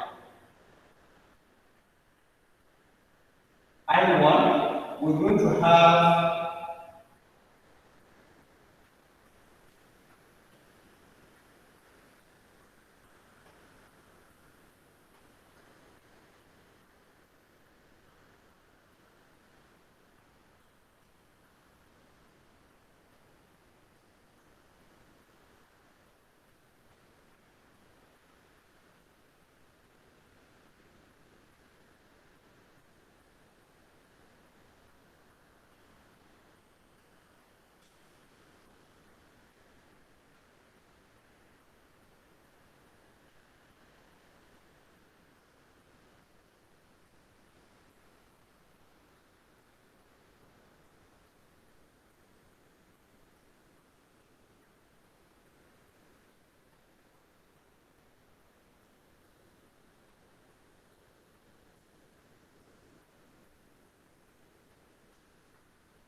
we're going to have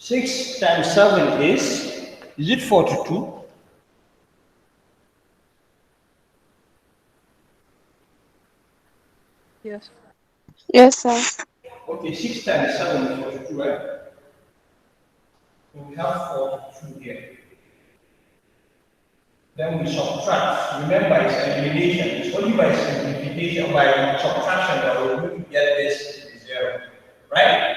6 times 7 is it 42? Yes. Yes, sir. Okay, 6 times 7 is 42, right? So we have 42 here. Then we subtract. Remember, it's elimination. It's only by simplification, by subtraction, that we're going to get this to 0, right?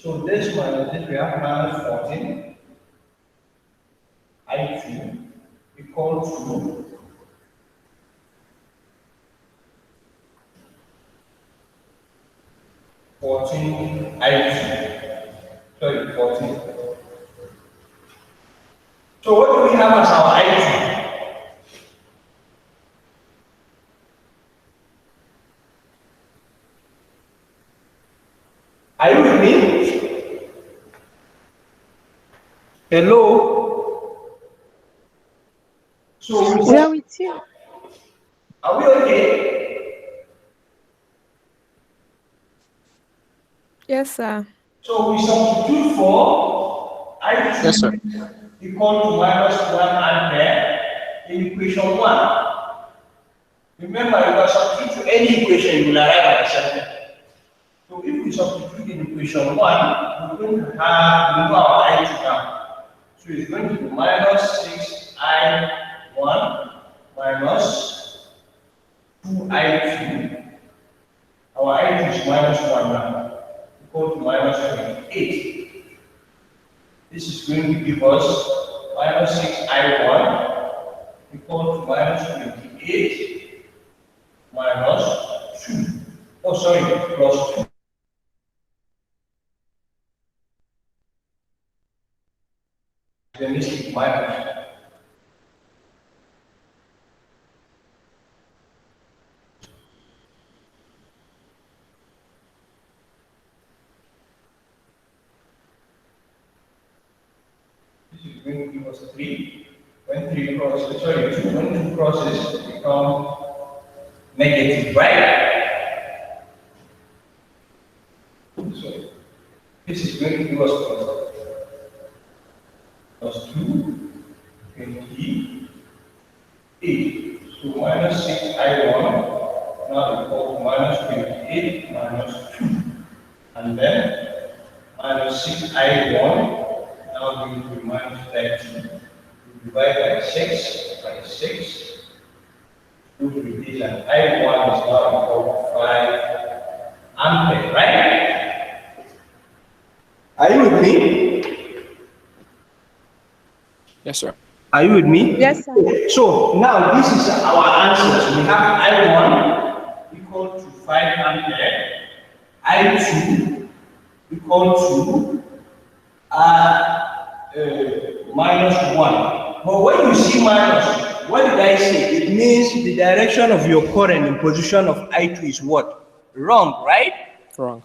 So this minus this, we have minus 14 I2 equal to 14 I2. Sorry, 14. So what do we have as our I2? Are you with me? Hello? So We are with you. are we okay? Yes, sir. So we substitute for I2 Yes, sir. equal to minus 1 ampere in equation 1. Remember, you can substitute to any equation, you will arrive at the center. So if we substitute in equation 1, we're going to have, we know our I2 now. So it's going to be minus 6I1 minus 2I2. Our I2 is minus 1 now, equal to minus 28. This is going to give us minus 6I1 equal to minus 28 minus 2. Oh, sorry, plus 2. The mistake minus. This is going to give us 3. When 3 crosses, sorry, 2, when 2 crosses become negative, right? So this is going to give us plus 2, 28. So minus 6I1 now equal to minus 28 minus 2. And then minus 6I1 now going to be minus 30. We divide by 6. Put with this, and I1 is now equal to 5 ampere, right? Are you with me? Yes, sir. Are you with me? Yes, sir. So now this is our answers. We have I1 equal to 5 ampere, I2 equal to minus 1. But when you see minus, what did I say? It means the direction of your current in position of I2 is what? Wrong, right? Wrong.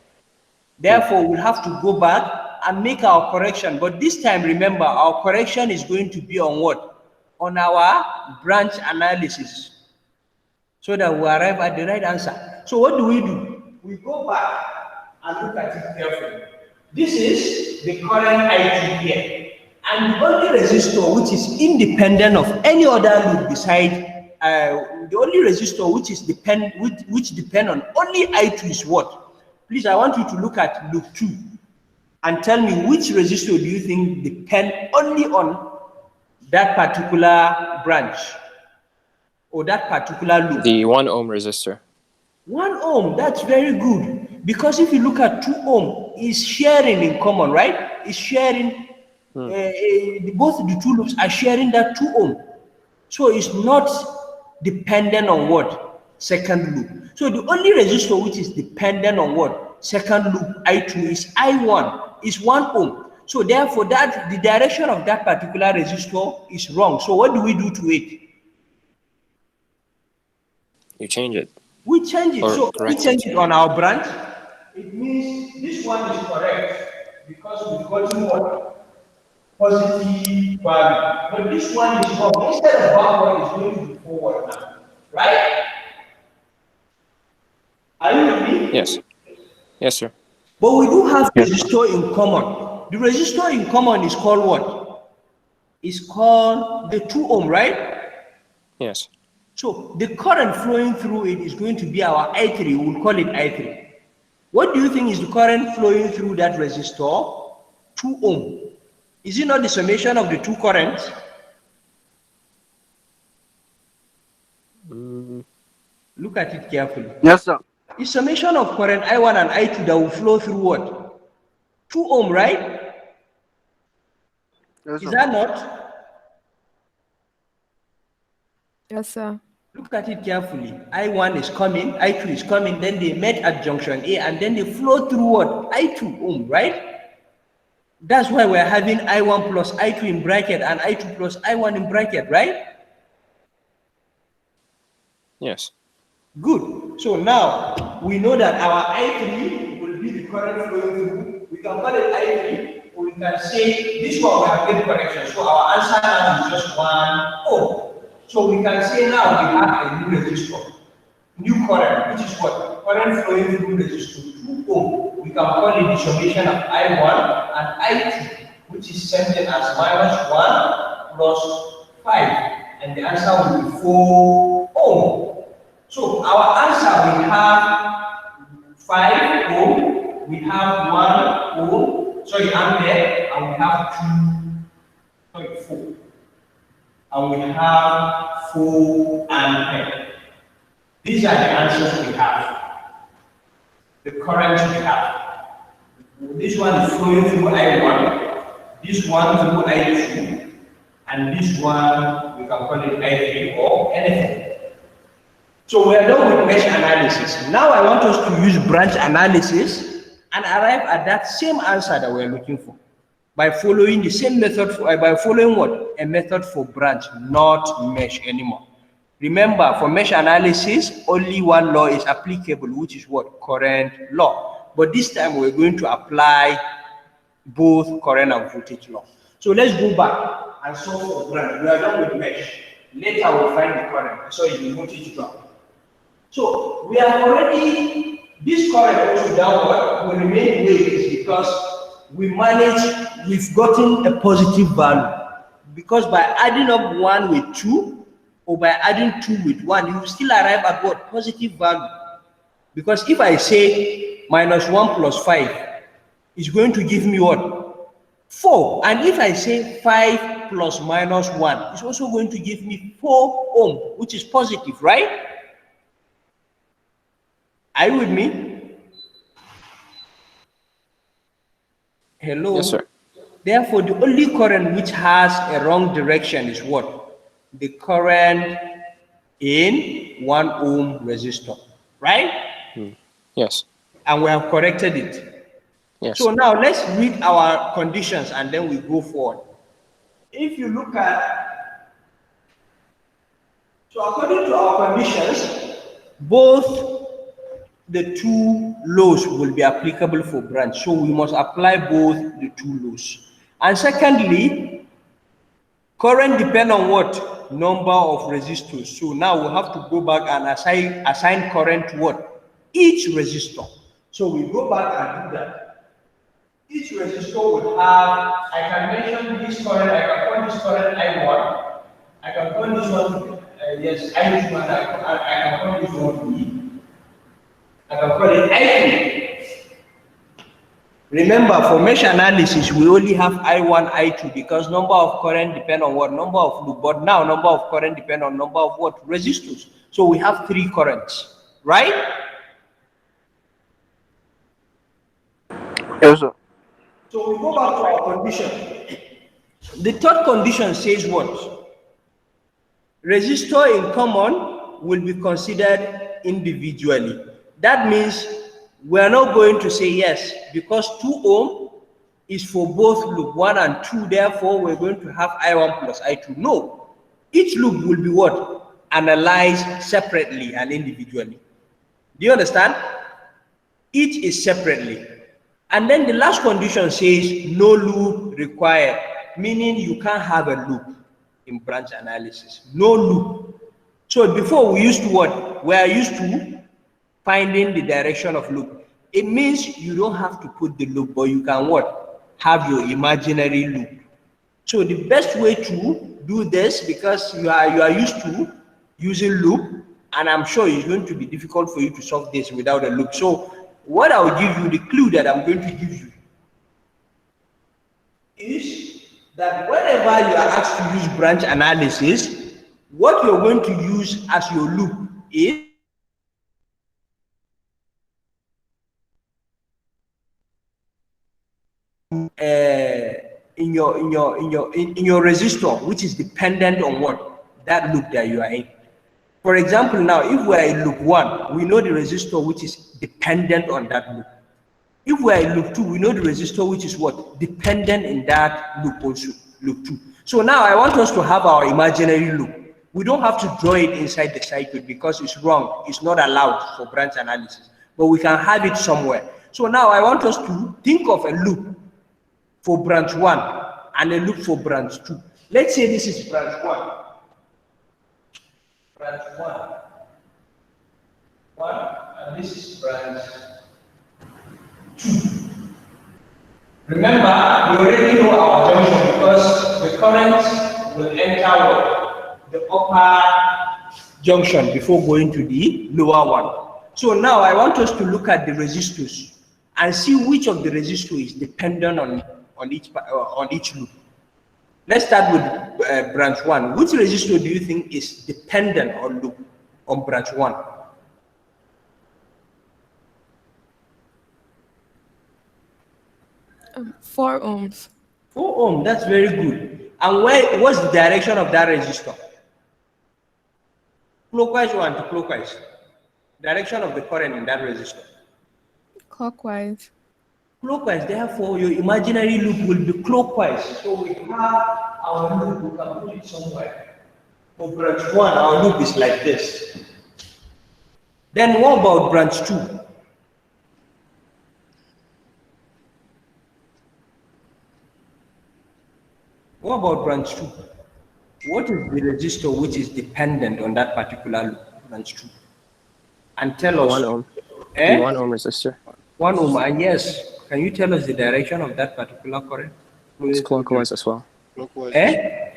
Therefore, we'll have to go back and make our correction. But this time, remember, our correction is going to be on what? On our branch analysis, so that we arrive at the right answer. So what do? We go back and look at it carefully. This is the current I2 here. And the only resistor which is independent of any other loop beside, the only resistor which depend on only I2 is what? Please, I want you to look at loop 2 and tell me which resistor do you think depend only on that particular branch or that particular loop? The 1 ohm resistor. 1 ohm, that's very good. Because if you look at 2 ohm, is sharing in common, right? Is sharing, both the two loops are sharing that 2 ohm. So it's not dependent on what? Second loop. So the only resistor which is dependent on what? Second loop I2 is I1, is 1 ohm. So therefore that the direction of that particular resistor is wrong. So what do we do to it? You change it. We change it. Or So we correct change it. it on our branch. It means this one is correct because we've got what? Positive value. But this one is wrong. Instead of backward, it's going to be forward now. Right? Are you with me? Yes. Yes, sir. But we do have resistor in common. The resistor in common is called what? It's called the 2 ohm, right? Yes. So the current flowing through it is going to be our I3. We'll call it I3. What do you think is the current flowing through that resistor? 2 ohm. Is it not the summation of the two currents? Look at it carefully. Yes, sir. It's summation of current I1 and I2 that will flow through what? 2 ohm, right? Yes, Is sir. that not? Yes, sir. Look at it carefully. I1 is coming, I2 is coming, then they met at junction A and then they flow through what? I2 ohm, right? That's why we're having I1 plus I2 in bracket and I2 plus I1 in bracket, right? Yes. Good. So now we know that our I3 will be the current flowing through. We can call it I3, or we can say this one we have made correction. So our answer now is just 1 ohm. So we can say now we have a new resistor, new current, which is what? Current flowing through resistor 2 ohm. We can call it the summation of I1 and I2, which is something as minus 1 plus 5. And the answer will be 4 ohm. So our answer, we have 5 ohm, we have 1 ohm, sorry, ampere, and we have 4. And we have 4 ampere. These are the answers we have. The current we have. This one is flowing through I1, this one through I2, and this one we can call it I3 or anything. So we are done with mesh analysis. Now I want us to use branch analysis and arrive at that same answer that we're looking for by following the same method, by following what? A method for branch, not mesh anymore. Remember, for mesh analysis, only one law is applicable, which is what? Current law. But this time we're going to apply both current and voltage law. So let's go back and solve for branch. We are done with mesh. Later we'll find the current, sorry, the voltage law. So we have already, this current also downward will remain the way it is because we've gotten a positive value. Because by adding up 1 with 2, or by adding 2 with 1, you will still arrive at what? Positive value. Because if I say minus 1 plus 5, it's going to give me what? 4. And if I say 5 plus minus 1, it's also going to give me 4 ohm, which is positive, right? Are you with me? Hello? Yes, sir. Therefore, the only current which has a wrong direction is what? The current in 1 ohm resistor, right? Yes. And we have corrected it. Yes. So now let's read our conditions and then we go forward. If you look at So according to our conditions, both the two laws will be applicable for branch. So we must apply both the two laws. And secondly, current depend on what? Number of resistors. So now we have to go back and assign current to what? Each resistor. So we go back and do that. Each resistor will have, I can mention this current, I can call this current I1, I can call this one, yes, I2, and I can call this one B, I can call it I2. Remember, for mesh analysis, we only have I1, I2 because number of current depend on what? Number of loop. But now number of current depend on number of what? Resistors. So we have 3 currents, right? Yes, sir. So we go back to our condition. The third condition says what? Resistor in common will be considered individually. That means we are not going to say yes because 2 ohm is for both loop 1 and 2. Therefore, we're going to have I1 plus I2. No. Each loop will be what? Analyzed separately and individually. Do you understand? Each is separately. And then the last condition says no loop required, meaning you can't have a loop in branch analysis. No loop. So before we used to what? We are used to finding the direction of loop. It means you don't have to put the loop, but you can what? Have your imaginary loop. So the best way to do this, because you are used to using loop, and I'm sure it's going to be difficult for you to solve this without a loop. So what I'll give you, the clue that I'm going to give you, is that whenever you are asked to use branch analysis, what you're going to use as your loop is in your resistor, which is dependent on what? That loop that you are in. For example, now if we are in loop 1, we know the resistor which is dependent on that loop. If we are in loop 2, we know the resistor which is what? Dependent in that loop also, loop 2. So now I want us to have our imaginary loop. We don't have to draw it inside the circuit because it's wrong. It's not allowed for branch analysis. But we can have it somewhere. So now I want us to think of a loop for branch 1 and a loop for branch 2. Let's say this is branch 1. Branch 1, and this is branch 2. Remember, we already know our junction because the current will enter the upper junction before going to the lower one. So now I want us to look at the resistors and see which of the resistors is dependent on each loop. Let's start with branch 1. Which resistor do you think is dependent on branch 1? 4 ohms. 4 ohm, that's very good. And what's the direction of that resistor? Clockwise or anti-clockwise? Direction of the current in that resistor. Clockwise. Clockwise, therefore your imaginary loop will be clockwise. So we have our loop, we can put it somewhere. For branch 1, our loop is like this. Then what about branch 2? What about branch 2? What is the resistor which is dependent on that particular loop, branch 2? And tell us. 1 ohm. Eh? 1 ohm resistor. 1 ohm, and yes. Can you tell us the direction of that particular current? It's clockwise as well. Eh?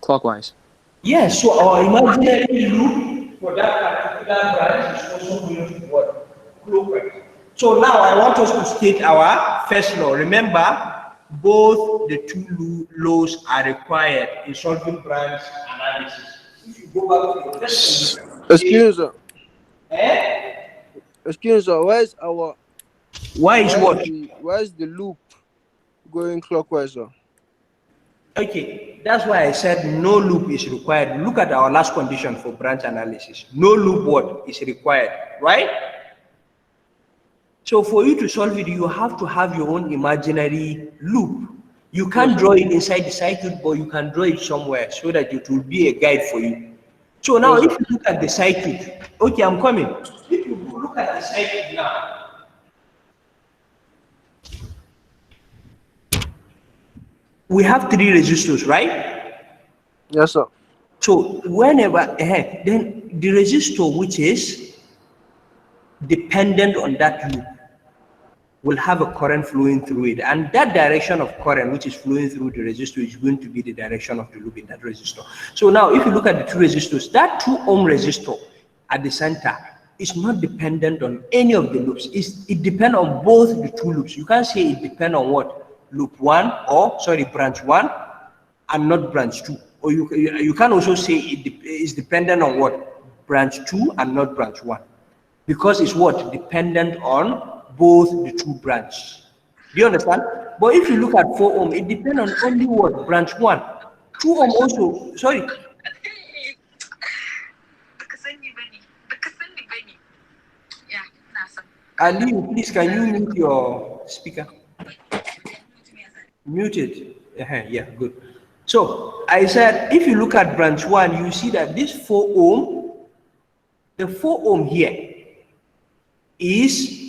Clockwise. Yes, so our imaginary loop for that particular branch is also going to be what? Clockwise. So now I want us to state our first law. Remember, both the two laws are required in solving branch analysis. If you go back to your first condition. Excuse me. Eh? Excuse me. Where's our? Why is what? Where's the loop going clockwise, sir? Okay, that's why I said no loop is required. Look at our last condition for branch analysis. No loop what is required, right? So for you to solve it, you have to have your own imaginary loop. You can't draw it inside the circuit, but you can draw it somewhere so that it will be a guide for you. So now, Yes, if sir. you look at the circuit, okay, I'm coming. If you look at the circuit now, we have three resistors, right? Yes, sir. So whenever, then the resistor which is dependent on that loop will have a current flowing through it, and that direction of current which is flowing through the resistor is going to be the direction of the loop in that resistor. So now if you look at the two resistors, that 2 ohm resistor at the center is not dependent on any of the loops. It depends on both the two loops. You can't say it depends on what? Loop 1 or, sorry, branch 1 and not branch 2. Or you can also say it is dependent on what? Branch 2 and not branch 1. Because it's what? Dependent on both the two branches. Do you understand? But if you look at 4 ohm, it depends on only what? Branch 1. 2 ohm also, sorry. Ali, please, can you mute your speaker? Muted. Yeah, good. So I said, if you look at branch 1, you see that this 4 ohm, the 4 ohm here is,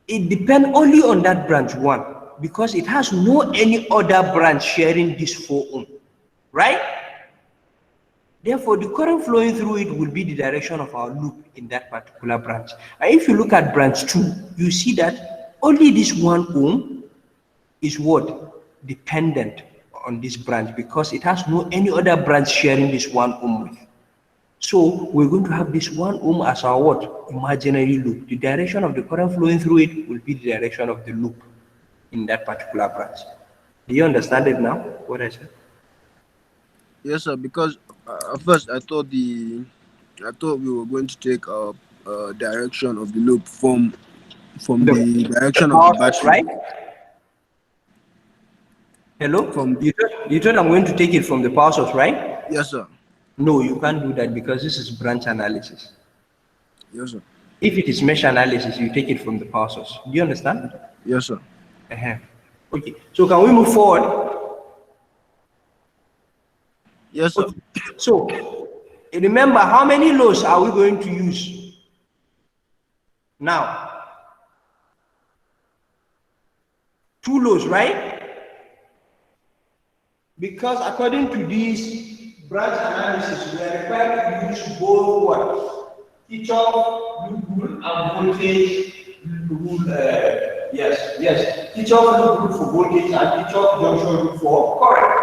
it depends only on that branch 1 because it has no any other branch sharing this 4 ohm, right? Therefore, the current flowing through it will be the direction of our loop in that particular branch. And if you look at branch 2, you see that only this 1 ohm is what? Dependent on this branch because it has no any other branch sharing this 1 ohm with. So we're going to have this 1 ohm as our what? Imaginary loop. The direction of the current flowing through it will be the direction of the loop in that particular branch. Do you understand it now, what I said? Yes, sir. Because at first I thought we were going to take direction of the loop from the The direction of the power source, battery. right? Hello? From You thought I'm going to take it from the power source, right? Yes, sir. No, you can't do that because this is branch analysis. Yes, sir. If it is mesh analysis, you take it from the power source. Do you understand? Yes, sir. Okay, so can we move forward? Yes, sir. Okay. So remember, how many loads are we going to use now? 2 loads, right? Because according to this branch analysis, we are required to use both what? Kirchhoff loop rule and voltage rule. Yes. Kirchhoff loop rule for voltage and Kirchhoff junction rule for current.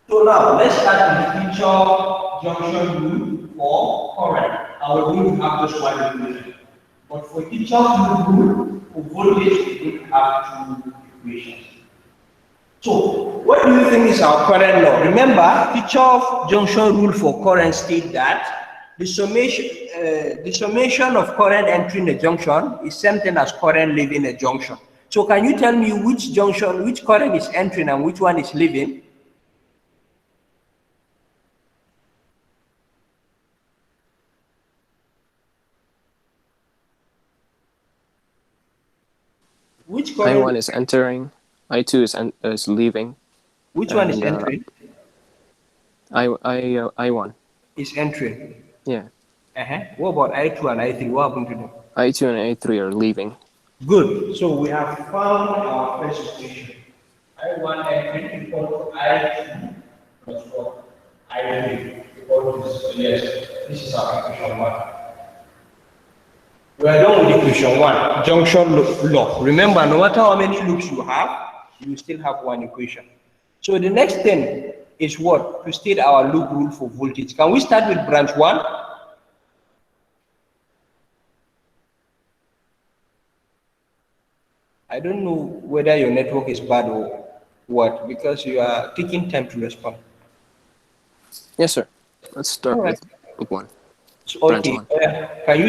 So now let's start with Kirchhoff junction rule for current. I will going to have just one equation. But for Kirchhoff loop rule for voltage, we will have 2 equations. So, what do you think is our current law? Remember, Kirchhoff junction rule for current state that the summation of current entering a junction is same thing as current leaving a junction. So, can you tell me which current is entering and which one is leaving? Which current? I1 is entering, I2 is leaving, Which one is and, entering? I1. Is entering. Yeah. What about I2 and I3? What happened to them? I2 and I3 are leaving. Good. So we have found our first equation. I1 entering equal to I2 plus what? I3 equal to this. Yes, this is our equation 1. We are done with equation 1. Junction law. Remember, no matter how many loops you have, you still have one equation. So the next thing is what? To state our loop rule for voltage. Can we start with branch 1? I don't know whether your network is bad or what, because you are taking time to respond. Yes, sir. Let's start All right. with loop 1. So, Branch okay, 1. can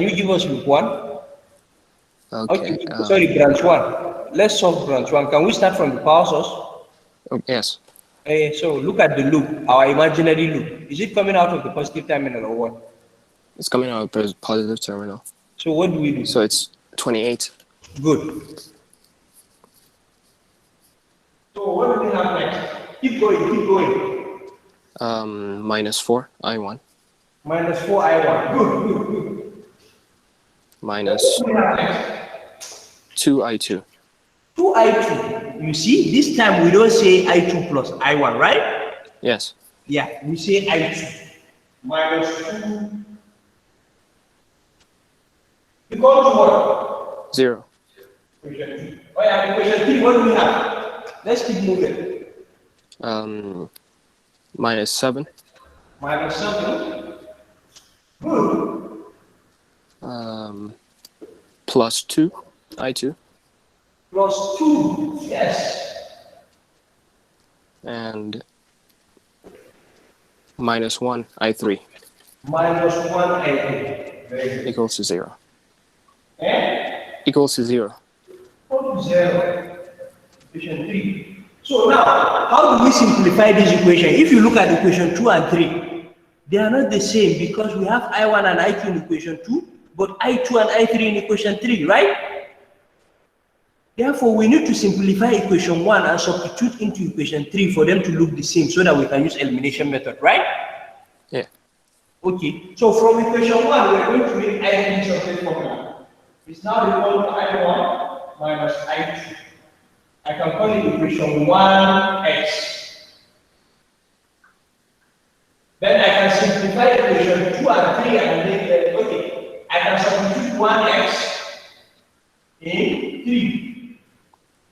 you give us loop 1? Okay. Sorry, branch 1. Let's solve branch 1. Can we start from the power source? Oh, yes. So look at the loop, our imaginary loop. Is it coming out of the positive terminal or what? It's coming out of positive terminal. So what do we do? So it's 28. Good. So what do we have next? Keep going, keep going. Minus 4 I1 Minus 4I1. Good. minus 2 I2. 2I2. You see, this time we don't say I2 plus I1, right? Yes. Yeah, we say I2 minus 2 equal to what? 0. Equation 2. Oh yeah, equation 3, what do we have? Let's keep moving. Minus 7 Minus 7. Good. plus 2 I2 Plus 2. Yes. and minus 1 I3 Minus 1I2. Very good. equals to 0. And Equals to 0. equal to 0. Equation 3. So now, how do we simplify this equation? If you look at equation 2 and 3, they are not the same because we have I1 and I2 in equation 2, but I2 and I3 in equation 3, right? Therefore, we need to simplify equation 1 and substitute into equation 3 for them to look the same so that we can use elimination method, right? Yeah. Okay, so from equation 1, we're going to make I3 separate formula. It's now equal to I1 minus I2. I can call it equation 1x. Then I can simplify equation 2 and 3 and make it, okay, I can substitute 1x in 3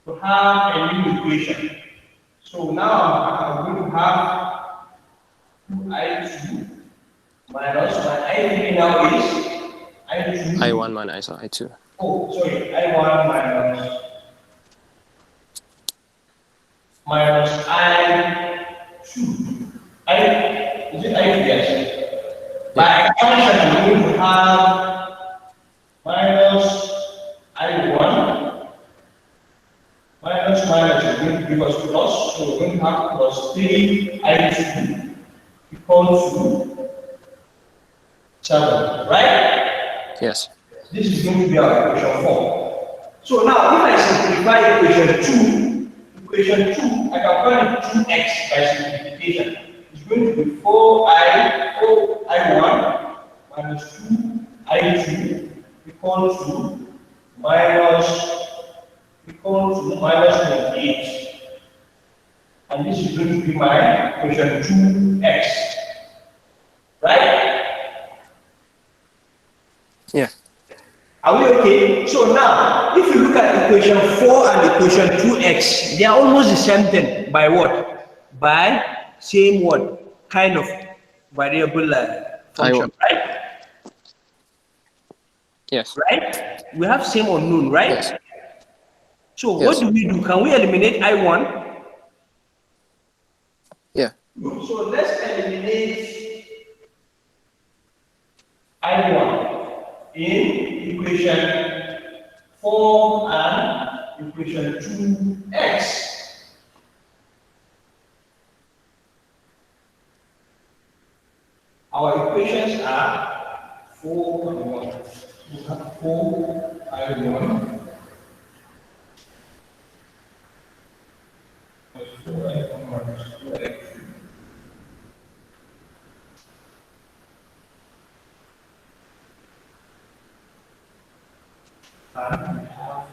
to have a new equation. So now I'm going to have 2I2 minus my I3 now is I2. I1 minus I2. Oh, sorry, I1 minus I2. Is it I2? Yes. By expansion, we will have minus I1 minus is going to give us plus, so we're going to have plus 3I2 equals to 7, right? Yes. This is going to be our equation 4. So now, if I simplify equation 2, I can call it 2x by simplification. It's going to be 4I1 minus 2I2 equals to minus 28. And this is going to be my equation 2x. Right? Yeah. Are we okay? So now, if you look at equation 4 and equation 2x, they are almost the same thing. By what? By same what? Kind of variable function, right? Yes. Right? We have same unknown, right? Yes. So Yes. what do we do? Can we eliminate I1? Yeah. So let's eliminate I1 in equation 4 and equation 2x. Our equations are 4 and 1. We have 4I1 plus 4I1 minus 2I2. And we have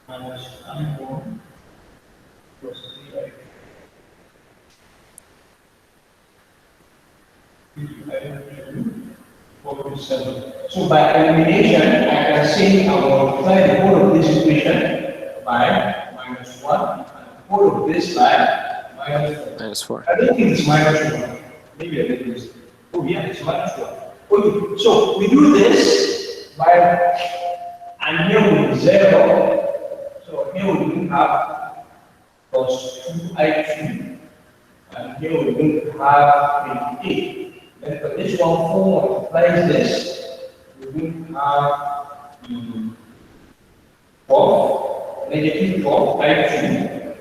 minus I1 plus 3I2. So by elimination, I can say I will multiply the whole of this equation by minus 1 and the whole of this by minus 4. I don't think it's minus 1. Maybe I did this. Oh yeah, it's minus 1. Okay, so we do this by, and here we 0. So here we will have plus 2I2, and here we're going to have 28. And for this one, 4 multiplies this, we're going to have 12, negative 12, I2,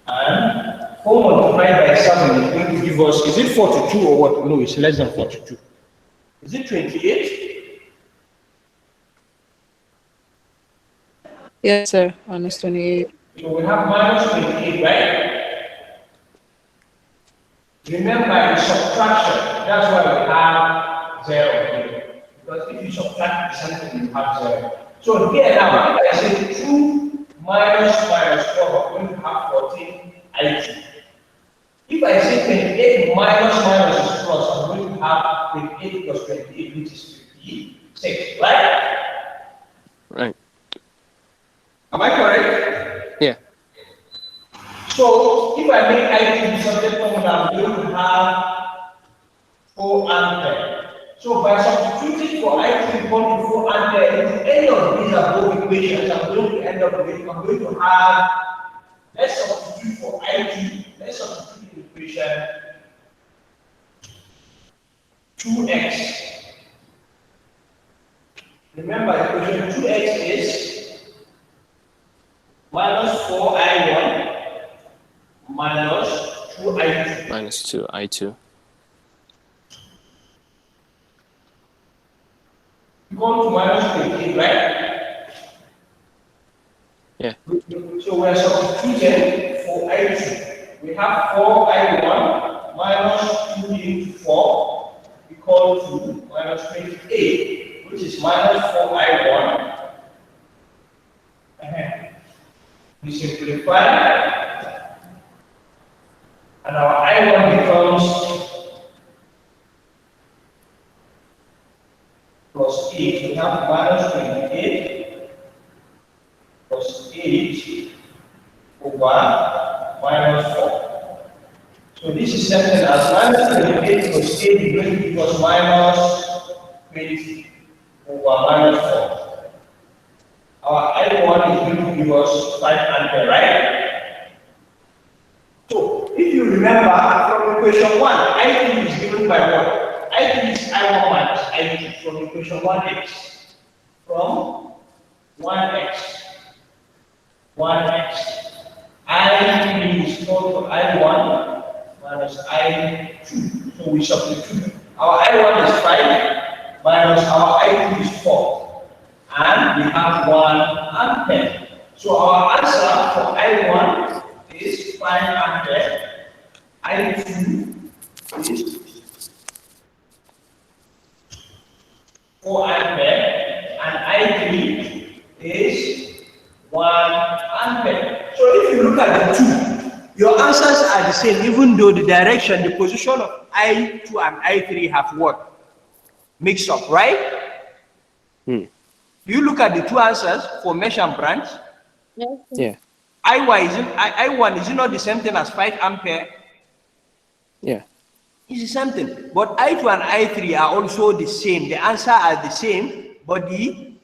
and 4 multiplied by 7 is going to give us, is it 42 or what? No, it's less than 42. Is it 28? Yes, sir. Minus 28. So we have minus 28, right? Remember in subtraction, that's why we have 0 here. Because if you subtract something, you have 0. So here now, if I say 2 minus 4, we're going to have 14 I2. If I say 28 minus is plus, I'm going to have 28 plus 28, which is 56, right? Right. Am I correct? Yeah. So if I make I2 the subject formula, I'm going to have 4 ampere. So by substituting for I2 equal to 4 ampere into any of these above equations, I'm going to end up with, I'm going to have, let's substitute for I2, let's substitute the equation 2x. Remember, equation 2x is minus 4I1 minus 2I2. Minus 2 I2. Equal to minus 28, right? Yeah. So we are substituting for I2. We have 4I1 minus 2 into 4 equal to minus 28, which is minus 4I1. We simplify, and our I1 becomes plus 8. We have minus 28 plus 8 over minus 4. So this is something as minus 28 plus 8 is going to give us minus 20 over minus 4. Our I1 is going to give us 5 ampere, right? So if you remember from equation 1, I2 is given by what? I2 is I1 minus I2 from equation 1x. From 1x. I3 is equal to I1 minus I2. So we substitute. Our I1 is 5 minus our I2 is 4. And we have 1 ampere. So our answer for I1 is 5 ampere. I2 is 4 ampere. And I3 is 1 ampere. So if you look at the two, your answers are the same, even though the direction, the position of I2 and I3 have what? Mixed up, right? You look at the two answers for mesh and branch. Yes. Yeah. I1 is not the same thing as 5 ampere? Yeah. It's the same thing. But I2 and I3 are also the same. The answer are the same, but the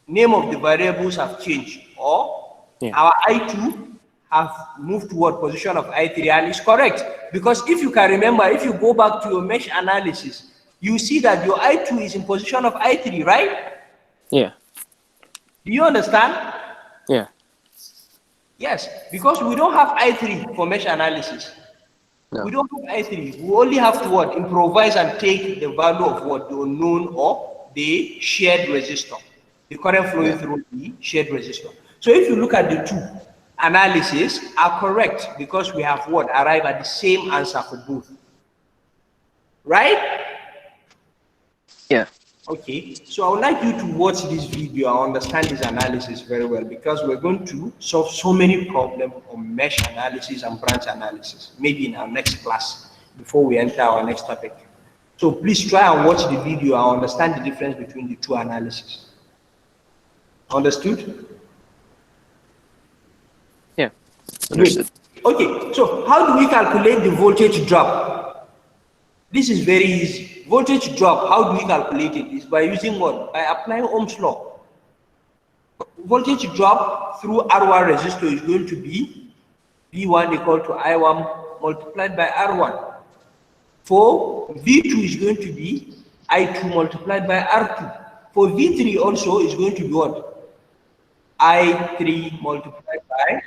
name of the variables have changed. Or our I2 have moved toward position of I3, and it's correct. Because if you can remember, if you go back to your mesh analysis, you see that your I2 is in position of I3, right? Yeah. Do you understand? Yeah. Yes, because we don't have I3 for mesh analysis. No. We don't have I3. We only have to what? Improvise and take the value of what? The unknown or the shared resistor. The current flowing through the shared resistor. So if you look at the two analyses are correct because we have what? Arrive at the same answer for both. Right? Yeah. Okay, so I would like you to watch this video and understand this analysis very well, because we're going to solve so many problems on mesh analysis and branch analysis, maybe in our next class, before we enter our next topic. So please try and watch the video and understand the difference between the two analyses. Understood? Yeah. Great. Okay, so how do we calculate the voltage drop? This is very easy. Voltage drop, how do we calculate it? Is by using what? By applying Ohm's law. Voltage drop through R1 resistor is going to be V1 equal to I1 multiplied by R1. For V2 is going to be I2 multiplied by R2. For V3 also is going to be what? I3 multiplied by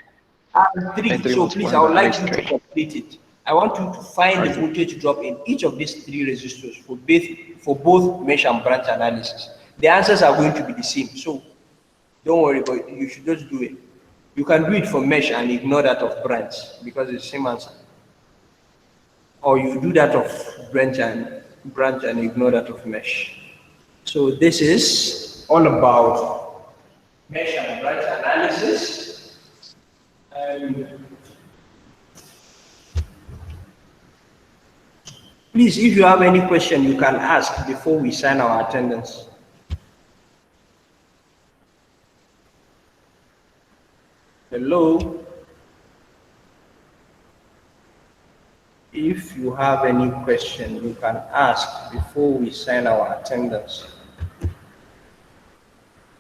R3. So please, I would like you to complete it. I want you to find the voltage drop in each of these three resistors for both mesh and branch analysis. The answers are going to be the same, so don't worry, but you should just do it. You can do it for mesh and ignore that of branch because it's the same answer. Or you do that of branch and ignore that of mesh. So this is all about mesh and branch analysis. Please, if you have any question, you can ask before we sign our attendance. Hello? If you have any question, you can ask before we sign our attendance.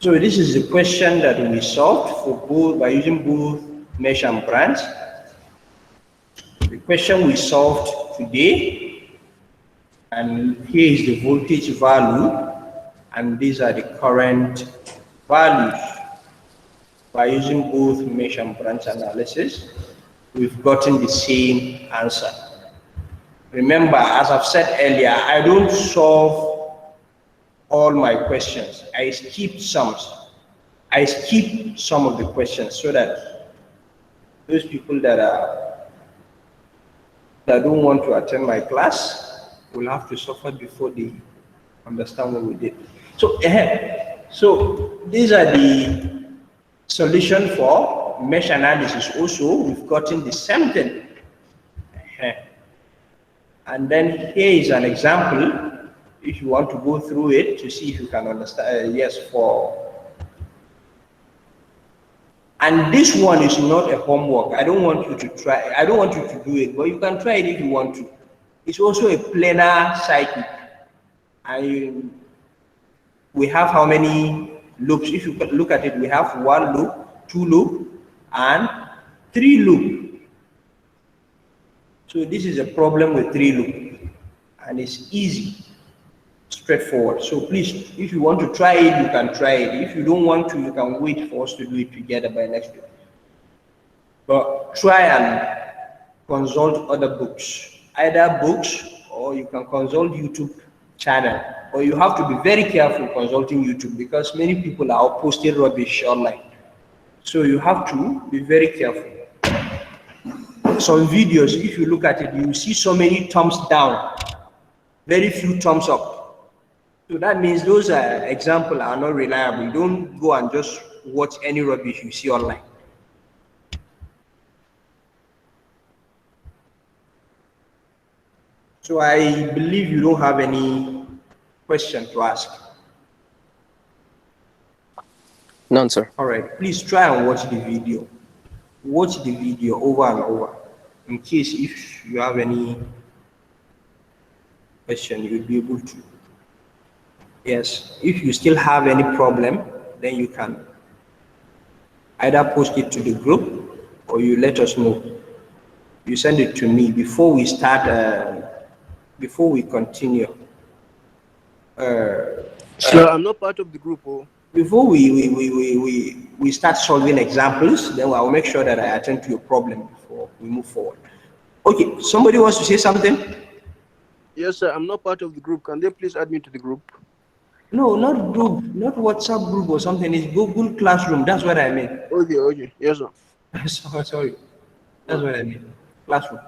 So this is the question that we solved for both by using both mesh and branch. The question we solved today, and here is the voltage value, and these are the current values. By using both mesh and branch analysis, we've gotten the same answer. Remember, as I've said earlier, I don't solve all my questions. I skip some. I skip some of the questions so that those people that don't want to attend my class will have to suffer before they understand what we did. So, so these are the solution for mesh analysis. Also, we've gotten the same thing. And then here is an example, if you want to go through it to see if you can understand. Yes, and this one is not a homework. I don't want you to try. I don't want you to do it, but you can try it if you want to. It's also a planar cycle. And we have how many loops? If you look at it, we have 1 loop, 2 loop, and 3 loop. So this is a problem with 3 loop, and it's easy, straightforward. So please, if you want to try it, you can try it. If you don't want to, you can wait for us to do it together by next week. But try and consult other books, either books, or you can consult YouTube channel. Or you have to be very careful consulting YouTube because many people are posting rubbish online. So you have to be very careful. Some videos, if you look at it, you see so many thumbs down, very few thumbs up. So that means those examples are not reliable. You don't go and just watch any rubbish you see online. So I believe you don't have any question to ask. None, sir. All right, please try and watch the video. Watch the video over and over. In case if you have any question, you'll be able to. Yes, if you still have any problem, then you can either post it to the group or you let us know. You send it to me before we start, before we continue. Sir, I'm not part of the group. Oh. Before we start solving examples, then I'll make sure that I attend to your problem before we move forward. Okay, somebody wants to say something? Yes, sir, I'm not part of the group. Can they please add me to the group? No, not group, not WhatsApp group or something. It's Google Classroom. That's what I mean. Okay, yes, sir. Sorry. That's what I mean. Classroom.